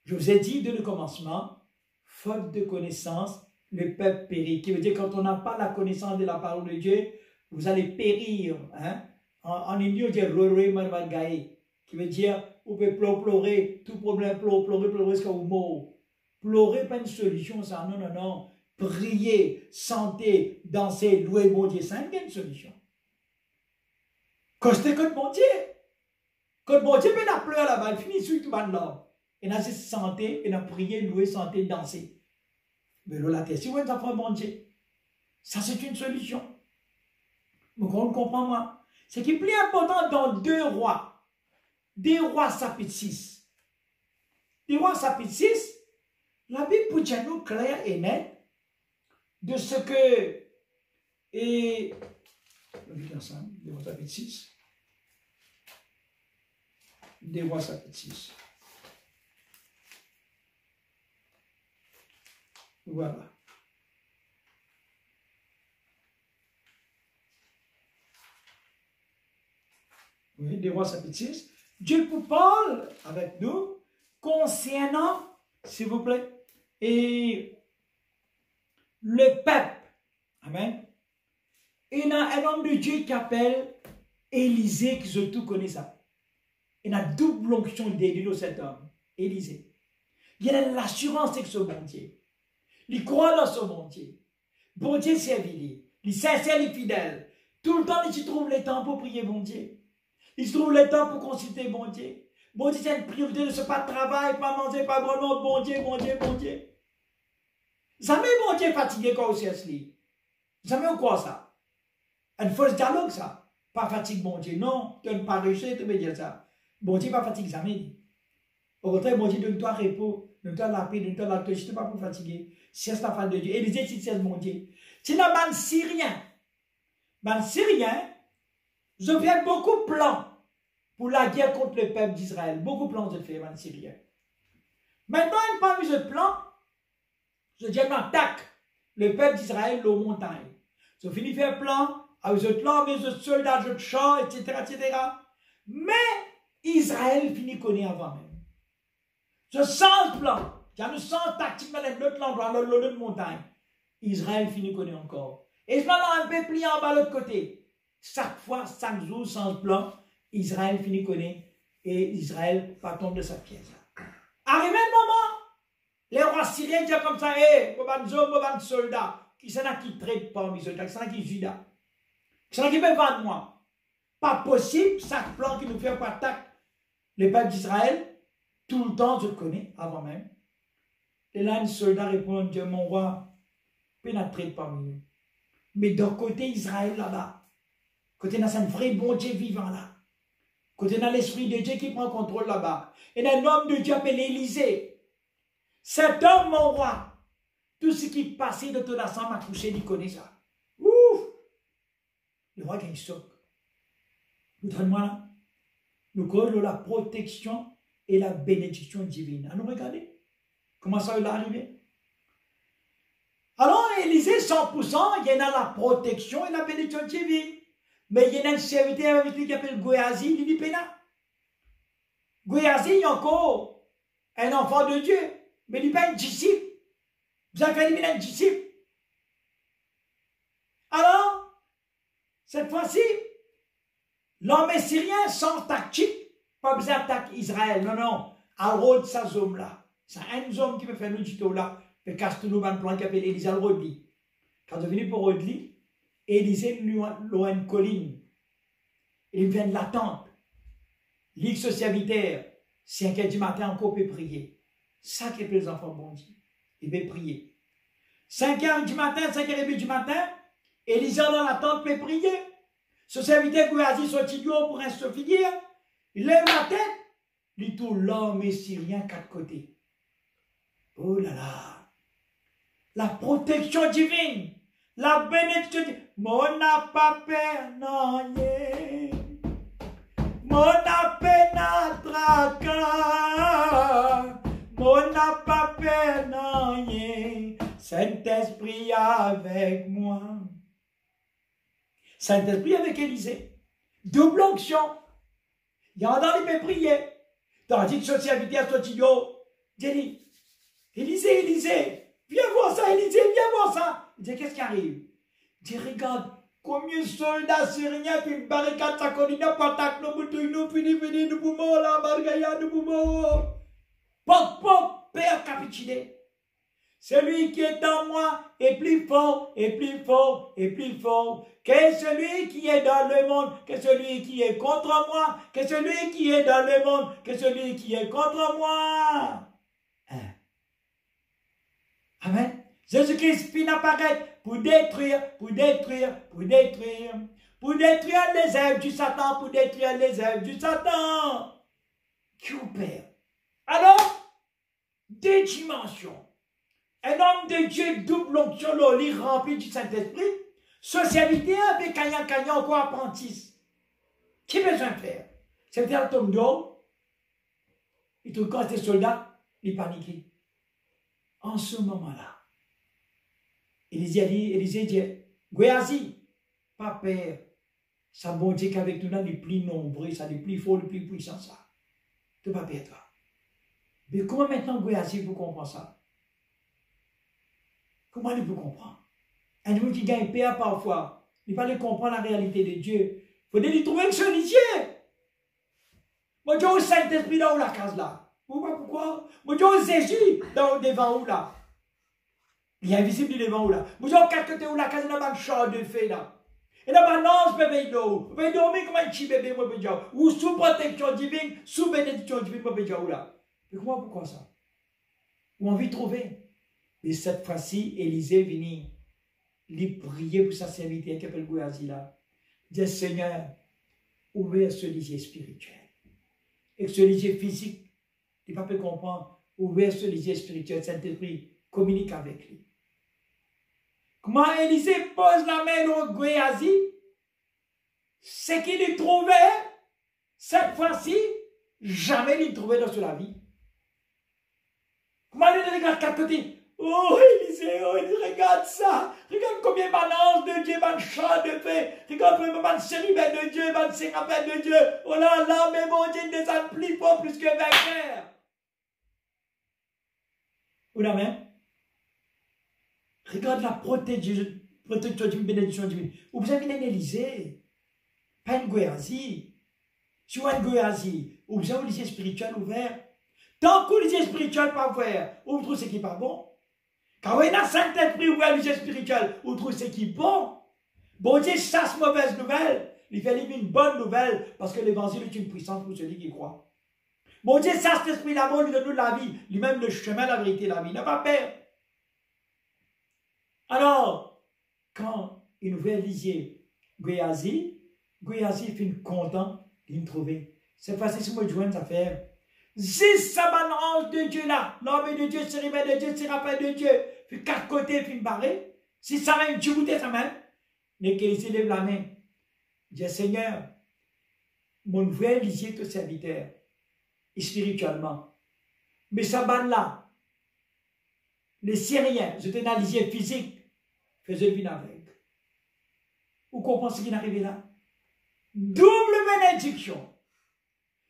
Je vous ai dit dès le commencement, faute de connaissance, le peuple périt. Qui veut dire quand on n'a pas la connaissance de la parole de Dieu, vous allez périr. Hein? En indien, on dit roré marmagaï, qui veut dire vous pouvez pleurer, tout problème, pleurer jusqu'à vous mort. Pleurer, pas une solution, ça. Non, non, non. Prier, chanter, danser, louer mon Dieu, ça n'est une solution. Quand c'était contre mon Dieu, quand mon Dieu peut la pleurer là-bas, il finit sur tout le monde. Et on a juste chanter, et on a prié, louer, chanter, danser. Mais là, la terre, si vous êtes enfant de mon Dieu, ça c'est une solution. Donc on comprend moi. Ce qui est plus important dans 2 Rois. 2 Rois chapitre 6. 2 Rois chapitre 6, la Bible peut dire nous clair et net de ce que et on lit ensemble, 2 Rois chapitre 6. 2 Rois chapitre 6. Voilà. Oui, des Rois chapitre 6. Dieu vous parle avec nous concernant, s'il vous plaît, et le peuple. Amen. Il y a un homme de Dieu qui appelle Élisée, qui surtout connaît ça. Il y a double onction d'élu de cet homme, Élisée. Il a l'assurance avec ce bon Dieu. Il croit dans ce bon Dieu. Bon Dieu servit. Il est sincère et fidèle. Tout le temps, il se trouve le temps pour prier bon Dieu. Il se trouve le temps pour consulter bon Dieu. Bon Dieu, c'est une priorité de ce pas de travail, pas manger, pas vraiment bon Dieu, bon Dieu, bon Dieu. Jamais bon Dieu fatigué quand on cherche lui. Jamais on croit ça. Une fausse dialogue, ça. Pas fatigue bon Dieu. Non, tu n'as pas réussi, tu veux dire ça. Bon Dieu, pas fatigue jamais. Au contraire, bon Dieu, donne-toi repos, donne-toi la paix, donne-toi la paix. Je ne suis pas pour fatiguer. Cherche la femme de Dieu. Élisée, si c'est mon Dieu. C'est dans le Syrien. Dans le Syrien, je fais beaucoup de plans pour la guerre contre le peuple d'Israël. Beaucoup de plans, je fais dans le Syrien. Maintenant, parmi ce plan, je dis, attaque le peuple d'Israël aux montagnes. Je finis de faire un plan, avec ce plan, mais ce soldats, je chants, etc., etc. Mais Israël finit connaître avant même. Je sens le plan. Je me sens tactiquement l'autre endroit, l'autre montagne. Israël finit connaître encore. Et je m'en vais plier en bas de l'autre côté. Chaque fois, chaque jour, sans le plan, Israël finit connaître. Et Israël pas tombe de sa pièce. Arrivé le moment, les rois syriens disent comme ça, hé, boban soldat, qui s'en a qui traite parmi les soldats, qui s'en a qui juda, qui s'en a qui peut vendre moi. Pas possible, chaque plan qui nous fait pour attaquer les peuples d'Israël, tout le temps, je le connais, avant même. Et là, un soldat répond, Dieu, mon roi, pénétrer parmi nous. Mais d'un côté Israël là-bas, côté dans un vrai bon Dieu vivant là, côté dans l'esprit de Dieu qui prend contrôle là-bas, et un homme de Dieu appelé Élisée. Cet homme, mon roi, tout ce qui passait de ton assemble m'a touché, il connaît ça. Ouf! Le roi gagne choc. Donne-moi là. Nous connaissons la protection et la bénédiction divine. Alors regardez comment ça va arriver. Alors Élisée 100%, il y a la protection et la bénédiction divine. Mais il y a un serviteur avec lui qui s'appelle Goyazi, il dit Péna. Goyazi, il y a encore un enfant de Dieu, mais il n'est pas un disciple. Zacharie est un disciple. Alors, cette fois-ci, l'armée syrienne sans tactique, pas besoin d'attaquer Israël. Non, non. À rôde sa zone là. C'est un zone qui peut faire nous du là. Mais casse tout le monde plan qui appelle Élisée Rodli. Quand on est venu pour Rodli, Élisée lui a une colline. Il vient de l'attendre. L'X serviteur, 5 h du matin, encore peut prier. Ça qui est les enfants bon Dieu. Il peut prier. 5 h du matin, 5 h du matin, Élisée dans l'attente peut prier. Ce serviteur qui a dit son idiot pour un sophilier, il lève la tête, il tout l'armée syrienne 4 côtés. Oh là là! La protection divine, la bénédiction divine. Mon n'a pas peur, non, mon n'a pas traquant, mon n'a pas peur, non, Saint-Esprit avec moi. Saint-Esprit avec Élisée. Double onction. Il y en a qui peut prier. Tandis que ce serviteur, ce idiot, dit, Élisée, viens voir ça, Élisée, viens voir ça. Il dit, qu'est-ce qui arrive? Il dit, regarde, combien de soldats syriens qui barricadent sa colline, patak, nous boutouille, nous fini, nous poumons, la bargaya, nous poumons. Pop, père capitulé. Celui qui est en moi est plus fort, et plus fort, et plus fort que celui qui est dans le monde, que celui qui est contre moi, que celui qui est dans le monde, que celui qui est contre moi. Amen. Jésus-Christ finit apparaître pour détruire les œuvres du Satan, pour détruire les œuvres du Satan. Qui opère? Alors, deux dimensions. Un homme de Dieu double onction, il rempli du Saint-Esprit, sociabilité avec un encore apprenti. Qui besoin de faire? C'est un tombe d'eau, il trouve quand ces soldats, il paniquent. En ce moment-là, Élisée dit, Géasi, pas peur. Ça bon Dieu qu'avec nous, les plus nombreux, ça, les plus forts, les plus puissants, ça. Tu ne pas peur, toi. Mais comment maintenant Géasi vous comprend ça? Comment il peut comprendre? Un homme qui gagne paix parfois, il va comprendre la réalité de Dieu. Il faut lui trouver une solution. Moi, je au Saint-Esprit dans la case là. Pourquoi? Moi, je au Jésus dans devant où là. Il est invisible devant où là. Moi, je au quatre côtés où la case dans un champ de feu là. Et dans ma nance, bébé, vous pouvez dormir comme un petit bébé, moi, bébé, ou sous protection divine, sous bénédiction divine, moi, bébé, là. Mais comment, pourquoi ça? Où on vit trouver? Et cette fois-ci, Élisée vient lui prier pour sa serviteur qui s'appelle Géasi là. Il dit, Seigneur, ouvre ce lisier spirituel. Et ce lisier physique, il ne peut pas comprendre, ouvre ce lisier spirituel, Saint-Esprit, communique avec lui. Comment Élisée pose la main au Géasi, c'est qu'il y trouvait, cette fois-ci, jamais il trouvait dans la vie. Comment il regarde quatre côtés? Oh, Élisée, oh, regarde ça. Regarde combien d'anges de Dieu, de chants de paix. Regarde combien de chérubins de Dieu, de séraphins de Dieu. Oh là là, mais mon Dieu, des âmes plus forts, plus que vainqueurs. Ou la même? Regarde la protection divine, bénédiction divine. Vous avez un Élisée, pas un Géasi. Si vous avez un Géasi, vous avez un lycée spirituel ouvert. Tant que le lycée spirituel n'est pas ouvert, vous trouvez ce qui n'est pas bon. Quand vous avez un Saint-Esprit ouvert le lycée spirituel, vous trouvez ce qui est bon. Bon Dieu chasse mauvaise nouvelle. Il fait une bonne nouvelle parce que l'évangile est une puissance pour celui qui croit. Bon Dieu chasse l'esprit d'amour, lui donne la vie. Lui-même le chemin, la vérité, la vie. N'a pas peur. Alors, quand il ouvert lycée Géasi fait content de le trouver. C'est facile si moi je joins cette affaire. Si ça ange de Dieu là, l'homme de Dieu, séribin de Dieu, séraphin de Dieu, puis quatre côtés, puis barré, si ça va Dieu goûter sa main, mais qu'il se lève la main. Dis Seigneur, mon frère lycée tout serviteur, et spirituellement. Mais ça ban là, les Syriens, j'étais dans lycée physique, faisaient le vin avec. Vous comprenez ce qui est arrivé là? Double bénédiction.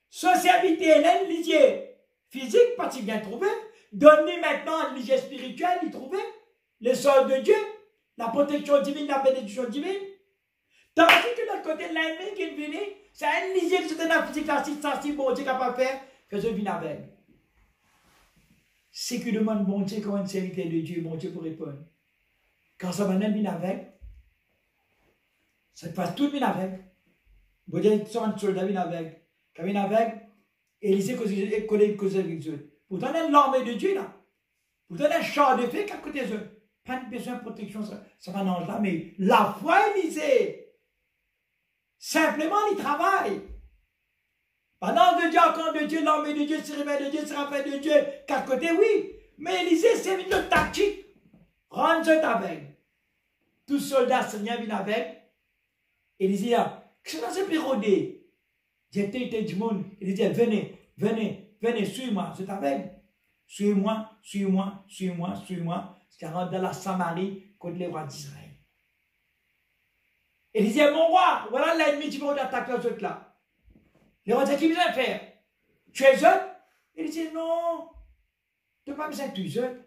Sociabilité, un lisier physique, pas si bien trouvé. Donne-lui maintenant un lisier spirituel, il trouvait. Le sol de Dieu, la protection divine, la bénédiction divine. Tandis que de l'autre côté, l'ennemi qui est venu, c'est un lisier qui était dans la physique, si bon Dieu n'a pas fait, que je viens avec. C'est que demande bon Dieu comme un serviteur de Dieu, bon Dieu pour répondre. Quand ça va vient avec, ça passe tout vient avec. Bon Dieu, un soldat vient avec. Quand il vient avec, Élisée cause avec Dieu. Pourtant, il y a l'armée de Dieu là. Pourtant, il y a un char de feu à côté d'eux. Pas de besoin de protection, ça va dans là, mais la foi, Élisée, simplement, il travaille. Pendant de Dieu, quand de Dieu, l'armée de Dieu, séraphin de Dieu, séraphin de Dieu, qu'à côté, oui. Mais Élisée, c'est une tactique. Rendre avec. Tout soldat syrien vient avec. Élisée, qu'est-ce que c'est pérodé? J'étais du monde. Il dit, venez, suivez-moi. C'est avec. Suivez-moi. C'est rentre dans la Samarie contre les rois d'Israël. Il dit, mon roi, voilà l'ennemi qui va attaquer aux autres là. Les rois disent, qui besoin de faire? Tu es eux? Il dit, non, tu n'as pas besoin de tuer eux.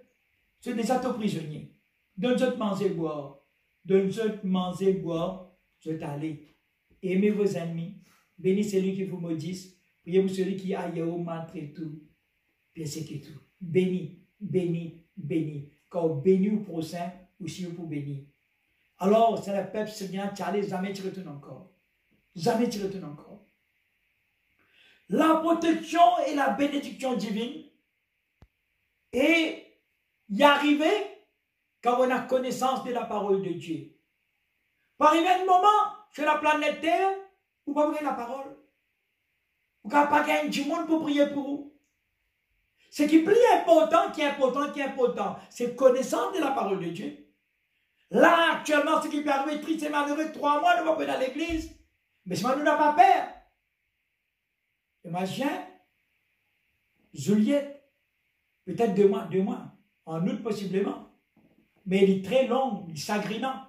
C'est des atos prisonniers. Donne-eux de manger et boire. Donne-eux de manger et boire. Je vais t'aller. Aimez vos ennemis. Bénis celui qui vous maudisse. Priez pour celui qui aille au maltraite tout. Puis c'est tout. Bénis. Quand on bénit au prochain, aussi vous bénir. Alors, c'est le peuple syrien qui allait jamais te retourner encore. Jamais te retourner encore. La protection et la bénédiction divine et y arriver quand on a connaissance de la parole de Dieu. Par arriver un moment sur la planète Terre, vous ne pouvez pas la parole. Vous n'avez pas gagné du monde pour prier pour vous. Ce qui est plus important, c'est connaissance de la parole de Dieu. Là, actuellement, ce qui peut arriver triste et malheureux, 3 mois, nous ne pouvons pas dans l'église. Mais si nous n'avons pas peur. Imagine, Juliette, peut-être 2 mois, en août possiblement. mais il est très long, il est chagrinant.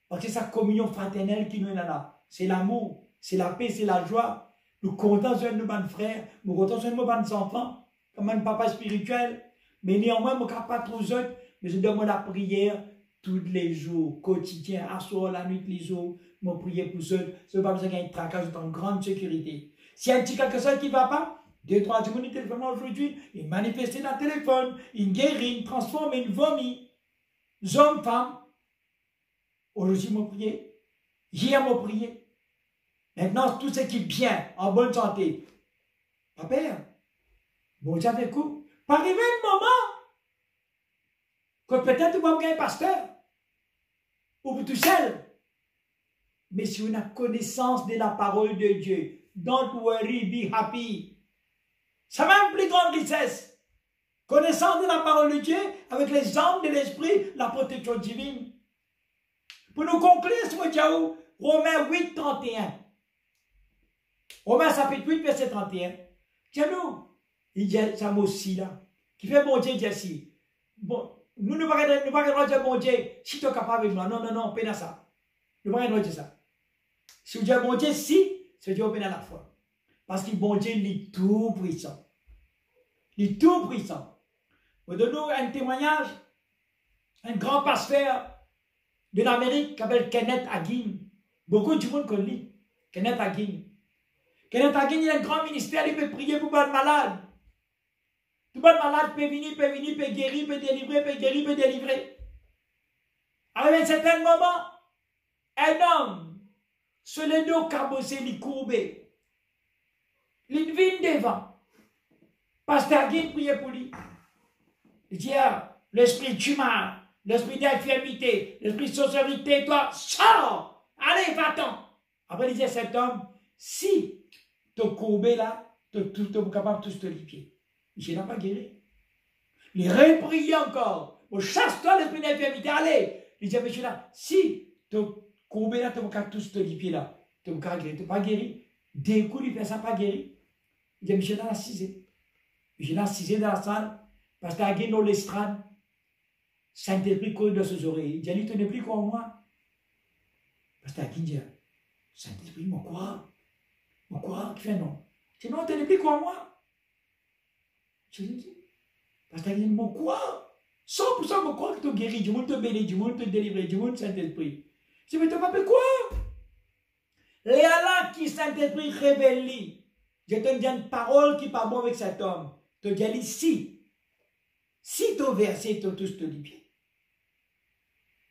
Parce que c'est sa communion fraternelle qui nous est là. C'est l'amour, c'est la paix, c'est la joie. Nous comptons sur nos bonnes frères, nous comptons sur nos bonnes enfants, comme un papa spirituel. Mais néanmoins, je ne suis pas trop autres, mais je demande la prière tous les jours, quotidien, à soir, la nuit, les jours. Je prie pour eux. Je ne pas besoin d'un tracas, je suis en grande sécurité. Si y a un petit quelque chose qui ne va pas, 2-3 minutes de téléphone aujourd'hui, il manifeste dans le téléphone, il guérit, il transforme, il vomit. Hommes, femmes, aujourd'hui, je prie. Hier, je prie. Maintenant, tout ce qui est bien, en bonne santé. Papa, bon Dieu avec vous. Pas arriver un moment que peut-être tu vas me gagner un pasteur. Ou tout seul. Mais si on a connaissance de la parole de Dieu, don't worry, be happy. Ça va une plus grande richesse. Connaissance de la parole de Dieu, avec les armes de l'esprit, la protection divine. Pour nous conclure sur le Diaou, Romains 8, 31. Romains chapitre 8, verset 31. Tiens-nous, il dit ça aussi là, qui fait bon Dieu, dit ainsi. Bon, nous ne pouvons pas dire bon Dieu, si tu es capable avec moi. Non, non, non, peine à ça. Nous ne pouvons pas dire ça. Si vous dites bon Dieu, si, c'est Dieu peine à la foi. Parce que bon Dieu, il est tout puissant. Il est tout puissant. Vous donnez un témoignage, un grand pasteur de l'Amérique qui s'appelle Kenneth Hagin. Beaucoup de monde connaît lui. Kenneth Hagin. Kenneth Hagin, il a un grand ministère, il peut prier pour les malades. Tout le malade peut venir, peut guérir, peut délivrer, peut guérir, peut délivrer. À un certain moment, un homme, sur le dos cabossé, il courbé. Il vient devant. Pasteur Hagin priait pour lui. Il dit, ah, l'esprit d'humain, l'esprit d'infirmité, l'esprit de sorcellerie, toi, sors! Allez, va-t'en! Après, il dit à cet homme, si tu es courbé là, tu es capable de tous te lier. Je n'ai pas guéri. Il repriait encore. Chasse-toi l'esprit d'infirmité, allez! Il dit à monsieur là, si tu es courbé là, tu es capable de tous te lier là. Tu n'es pas guéri. D'un coup, il fait ça, pas guéri. Il dit à monsieur là, assisé. Monsieur là, assisé dans la salle. Parce qu'il y a dans l'estrade, Saint-Esprit coule de ses oreilles. Il dit, tu n'es plus quoi moi. Parce qu'il y a qui dit, Saint-Esprit, mon quoi? Mon quoi? Qui fait non? Il dit, non, tu n'es plus quoi moi. Je lui dis, parce qu'il y a mon quoi? 100% mon quoi que tu guéris, du monde te bénit, du monde te délivre, du monde Saint-Esprit. Je dis, mais tu m'appelles quoi? Et là qui Saint-Esprit révèle, je te dis une parole qui n'est pas bonne avec cet homme. Je te dis ici. Si tu as versé, tu as tous te lié.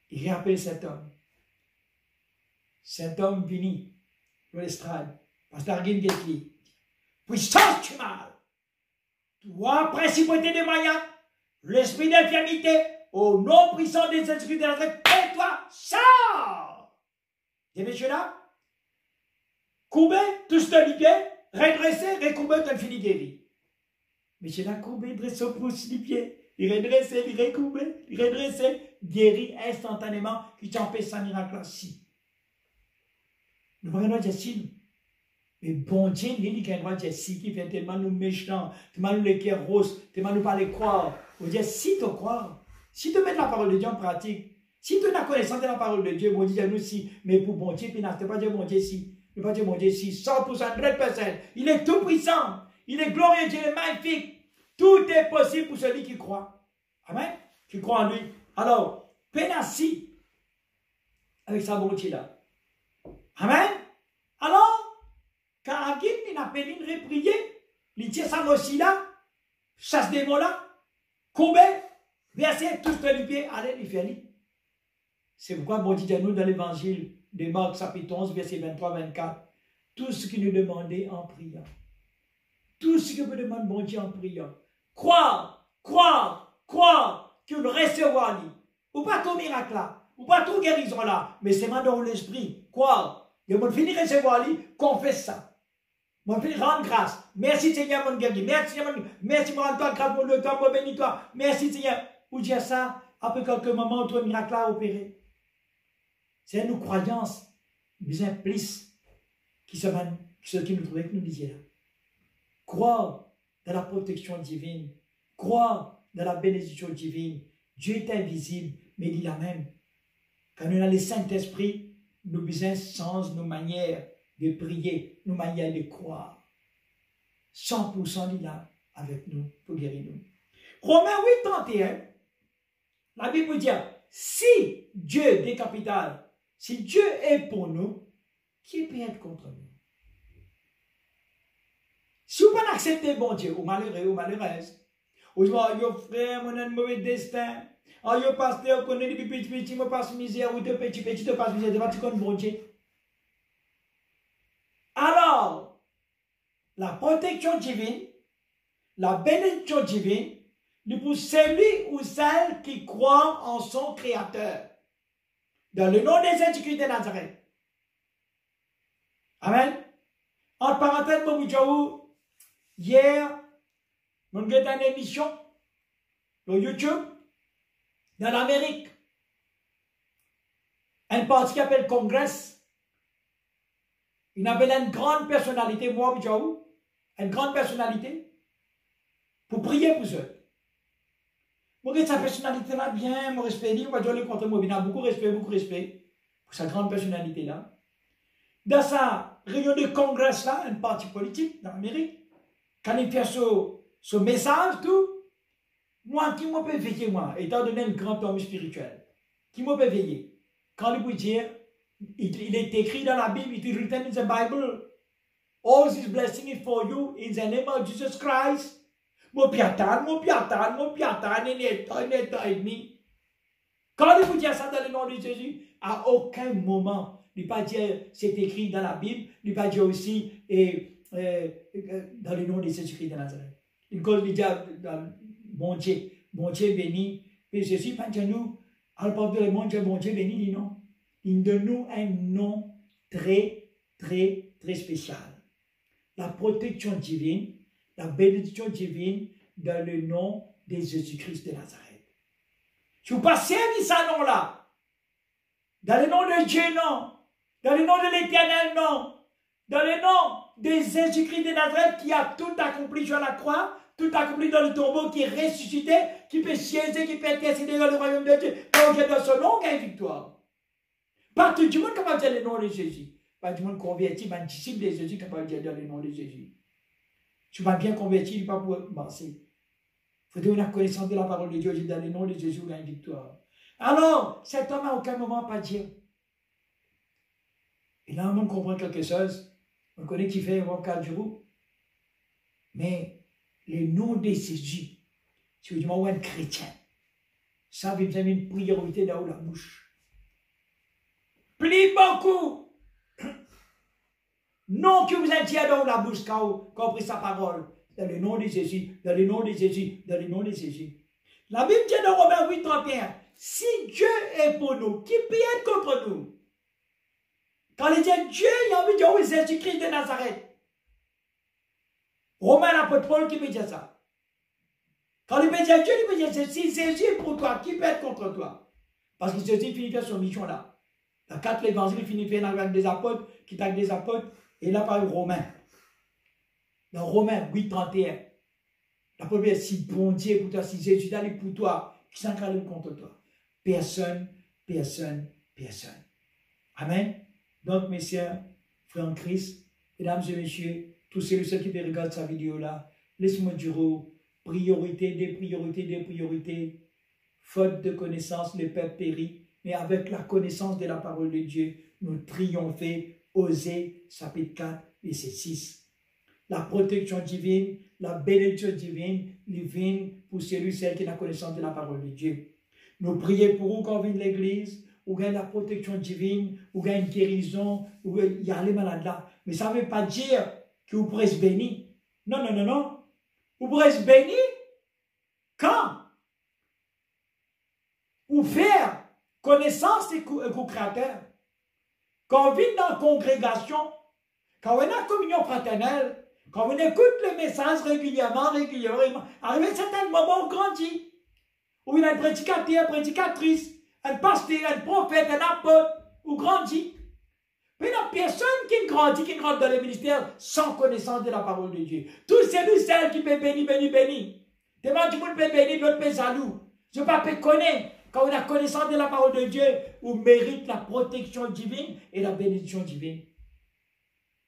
Il rappelle cet homme. Cet homme venu pour l'estrade. Pasteur Guin Guetli. Puissance du mal. Toi, principauté de Mayan, l'esprit d'infirmité, au nom puissant des esprits de la terre, et toi, sors! Des messieurs là, courbé, tous te liés, redressé, recourbé, tu as fini guéri. Monsieur là, courbé, dressé, pousse les pieds. Il redressait, il recouvrait, il redressait, guéri instantanément, qui t'empêche sa miracle-ci. Nous voyons Jessie. Mais bon Dieu, il y a un Jessie qui fait tellement nous méchants, tellement nous les cœurs roses, tellement nous pas les croire. On dit, si tu crois, si tu mets la parole de Dieu en pratique, si tu as connaissance de la parole de Dieu, bon Dieu, nous si, mais pour bon Dieu, puis n'a pas dire bon Dieu si, ne pas dire bon Dieu si, 100%, 100%. Il est tout puissant, il est glorieux, Dieu est magnifique. Tout est possible pour celui qui croit. Amen. Qui croit en lui. Alors, Pénassi, avec sa bonté là. Amen. Alors, quand Hagin, il a appelé une reprier, il dit ça aussi là, chasse des mots là, courbé, versé, tous les pieds, allez, il fait lui. C'est pourquoi bon Dieu nous dans l'évangile de Marc, chapitre 11, verset 23-24, tout ce qu'il nous demandait en priant. Tout ce que vous demandez, bon Dieu, en priant. Croire, croire, croire que nous recevoir lui. Ou pas tout miracle là, ou pas tout guérison là, mais c'est maintenant l'esprit. Croire. Et on finit recevoir lui, confesse ça. On finit rendre grâce. Merci Seigneur, mon guéri. Merci Seigneur, merci pour toi, grâce pour le temps, pour bénir toi. Merci Seigneur. Ou dire ça, après quelques moments, tout miracle a opéré. C'est une croyance bien plus qui nous trouvait que nous disions là. Croire dans la protection divine, croire dans la bénédiction divine. Dieu est invisible, Mais il dit la même. Quand nous avons le Saint-Esprit, nous besoin sens nos manières de prier, nos manières de croire. 100% il est là avec nous pour guérir nous. Romains 8, 31, la Bible dit, si Dieu décapital, si Dieu est pour nous, qui peut être contre nous? Si vous ne acceptez bon Dieu, ou malheureux ou malheureuse, ou je dis, yo frère, mon un mauvais destin, oh yo pasteur, connaît depuis petit, me passe misère, ou de petit, te passe misère, de pas bon Dieu. Alors, la protection divine, la bénédiction divine, c'est pour celui ou celle qui croit en son Créateur. Dans le nom des Jésus-Christ de Nazareth. Amen. En parenthèse, mon hier, nous avons une émission sur YouTube dans l'Amérique. Un parti qui appelle Congress. Il avait une grande personnalité, moi, une grande personnalité, pour prier pour eux. Moi, sa personnalité là, bien, mon respect, moi, je le contre moi, il a beaucoup de respect pour sa grande personnalité là. Dans sa réunion de congrès là, un parti politique dans l'Amérique, quand il fait ce message, tout, moi, qui m'a peut veiller, moi, étant donné un grand homme spirituel, qui m'a peut veiller, quand il peut dire, il est écrit dans la Bible, it is written in the Bible, all this blessing is for you in the name of Jesus Christ. Mon piatan, il est un et demi. Quand il vous dit ça dans le nom de Jésus, à aucun moment, il ne pas dire c'est écrit dans la Bible, il ne pas dire aussi dans le nom de Jésus-Christ de Nazareth. Il cause de dire bon Dieu béni, et Jésus, pas de nous, à part de bon Dieu béni, dit non. Il donne nous un nom très spécial. La protection divine, la bénédiction divine dans le nom de Jésus-Christ de Nazareth. Si vous passez à ce nom-là, dans le nom de Dieu, non, dans le nom de l'Éternel, non, dans le nom de Jésus-Christ de Nazareth qui a tout accompli sur la croix, tout accompli dans le tombeau, qui est ressuscité, qui peut siéger, qui peut intercéder dans le royaume de Dieu. Donc, dans son nom, il y a une victoire. Partout du monde capable de dire le nom de Jésus. Pas du monde converti, mais un disciple de Jésus capable de dire le nom de Jésus. Tu m'as bien converti, il ne pas pour marcher. Il faut donner la connaissance de la parole de Dieu, dans le nom de Jésus, il y a une victoire. Alors, cet homme à aucun moment pas dire. Et là, on comprend quelque chose. On connaît qui fait un 4 jours. Mais le nom de Jésus, si vous dites, moi, un chrétien, ça veut dire une priorité dans la bouche. Plie beaucoup. Non que vous êtes dans la bouche quand vous pris sa parole. Dans le nom de Jésus, dans le nom de Jésus, dans le nom de Jésus. La Bible dit dans Romains 8, 31, si Dieu est pour nous, qui peut être contre nous? Quand il dit Dieu, il a envie de dire oui, Jésus-Christ de Nazareth. Romain, l'apôtre Paul, qui peut dire ça? Quand il peut dire Dieu, il peut dire si Jésus est pour toi, qui peut être contre toi? Parce que Jésus finit faire son mission là. Dans 4 évangiles, il finit faire avec des apôtres, qui tag des apôtres, et là par Romain. Dans Romains 8, 31, la première, si bon Dieu pour toi, si Jésus est pour toi, qui s'en calme contre toi? Personne. Amen. Donc, mes sœurs, frères en Christ, mesdames et messieurs, tous ceux qui regardent cette vidéo-là, laisse-moi dire, priorité, des priorités, faute de connaissance, le peuple périt, mais avec la connaissance de la parole de Dieu, nous triomphons. Osée, chapitre 4, verset 6. La protection divine, la bénédiction divine pour celui, celle qui a la connaissance de la parole de Dieu. Nous prions pour vous quand on vient de l'église, ou gagne la protection divine, ou gagne une guérison, ou il y a les malades là. Mais ça ne veut pas dire que vous pourrez se bénir. Non. Vous pourrez se bénir quand vous faire connaissance avec le Créateur. Quand on vit dans la congrégation, quand on est en communion fraternelle, quand on écoute les messages régulièrement, arrivé à un certain moment, on grandit. Où il y a un prédicateur, une prédicatrice, un pasteur, un prophète, un apôtre, on grandit. Mais il n'y a personne qui grandit dans le ministère sans connaissance de la parole de Dieu. Tous celles qui peuvent bénir. Tellement du monde peut bénir, l'autre peut jaloux. Je ne peux pas connaître. Quand on a connaissance de la parole de Dieu, on mérite la protection divine et la bénédiction divine.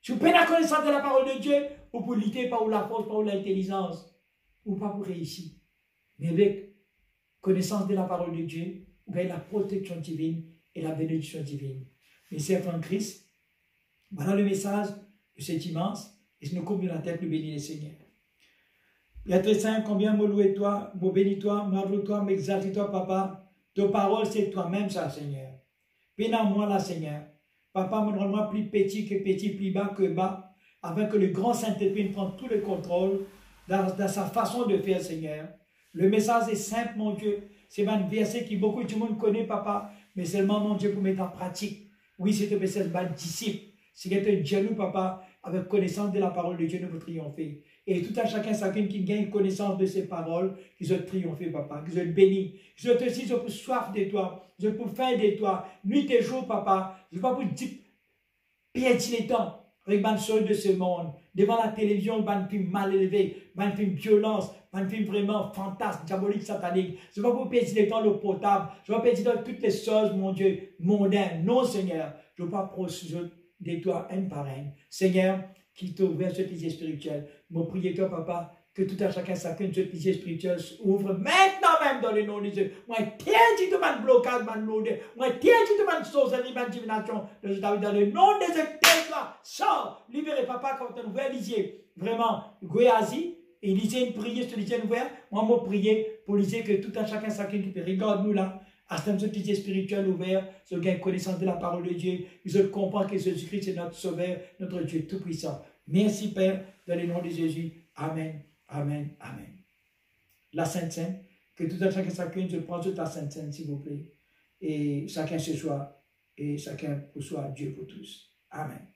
Si vous prenez la connaissance de la parole de Dieu, vous pouvez lutter par la force, par l'intelligence, ou pas pour réussir. Mais avec connaissance de la parole de Dieu, vous avez la protection divine et la bénédiction divine. Mes sœurs en Christ, voilà le message de cet immense, et je nous coupe de la tête, nous bénis le Seigneur. Père très saint, combien me louer toi, me bénis toi, m'adore toi, m'exalte toi, papa. Ta parole, c'est toi-même, ça, Seigneur. Pénale-moi là, Seigneur. Papa, me rends-moi plus petit que petit, plus bas que bas, afin que le grand Saint-Esprit prenne tout le contrôle dans sa façon de faire, Seigneur. Le message est simple, mon Dieu. C'est un verset qui beaucoup de monde connaît, papa, mais seulement, mon Dieu, pour mettre en pratique. Oui, c'est un message de disciple. C'est être jaloux, papa, avec connaissance de la parole de Dieu, nous vous triompher. Et tout à chacune qui gagne connaissance de ces paroles, qu'ils ont triomphé, papa, qu'ils ont béni. Qu'ils ont aussi pour soif de toi, qu'ils ont pour faim de toi, nuit et jour, papa. Je ne veux pas vous dire, perdre le temps avec les choses de ce monde. Devant la télévision, un film mal élevé, un film violence, un film vraiment fantasme, diabolique, satanique. Je ne veux pas vous perdre le temps le potable. Je ne veux pas perdre dans toutes les choses, mon Dieu, mondaines. Non, Seigneur. Je ne veux pas procéder de toi un par un. Seigneur, qui t'ouvre ce pilier spirituel. Mon prier toi, papa, que tout à chacun ce pilier spirituel ouvre maintenant même dans le nom de Dieu. Moi, tiens, tu te mets blocage, man loadé. Moi, tiens, tu te mets sorcellerie, man divination. Dans le nom de Jésus, là, sors, libérez, papa, quand on ouvre lisier. Vraiment, Goyazi, et lisez une prière sur les ouvert. Moi, je prier pour liser que tout à chacun qui peut regarde nous là. À ce pilier spirituel ouvert, ceux qui ont connaissance de la parole de Dieu, ils comprennent que Jésus-Christ est notre sauveur, notre Dieu tout-puissant. Merci Père, dans le nom de Jésus. Amen, amen, amen. La Sainte Seine, que tout à chacune se prend sur ta Sainte Seine, s'il vous plaît. Et chacun ce soir, et chacun pour soi, Dieu pour tous. Amen.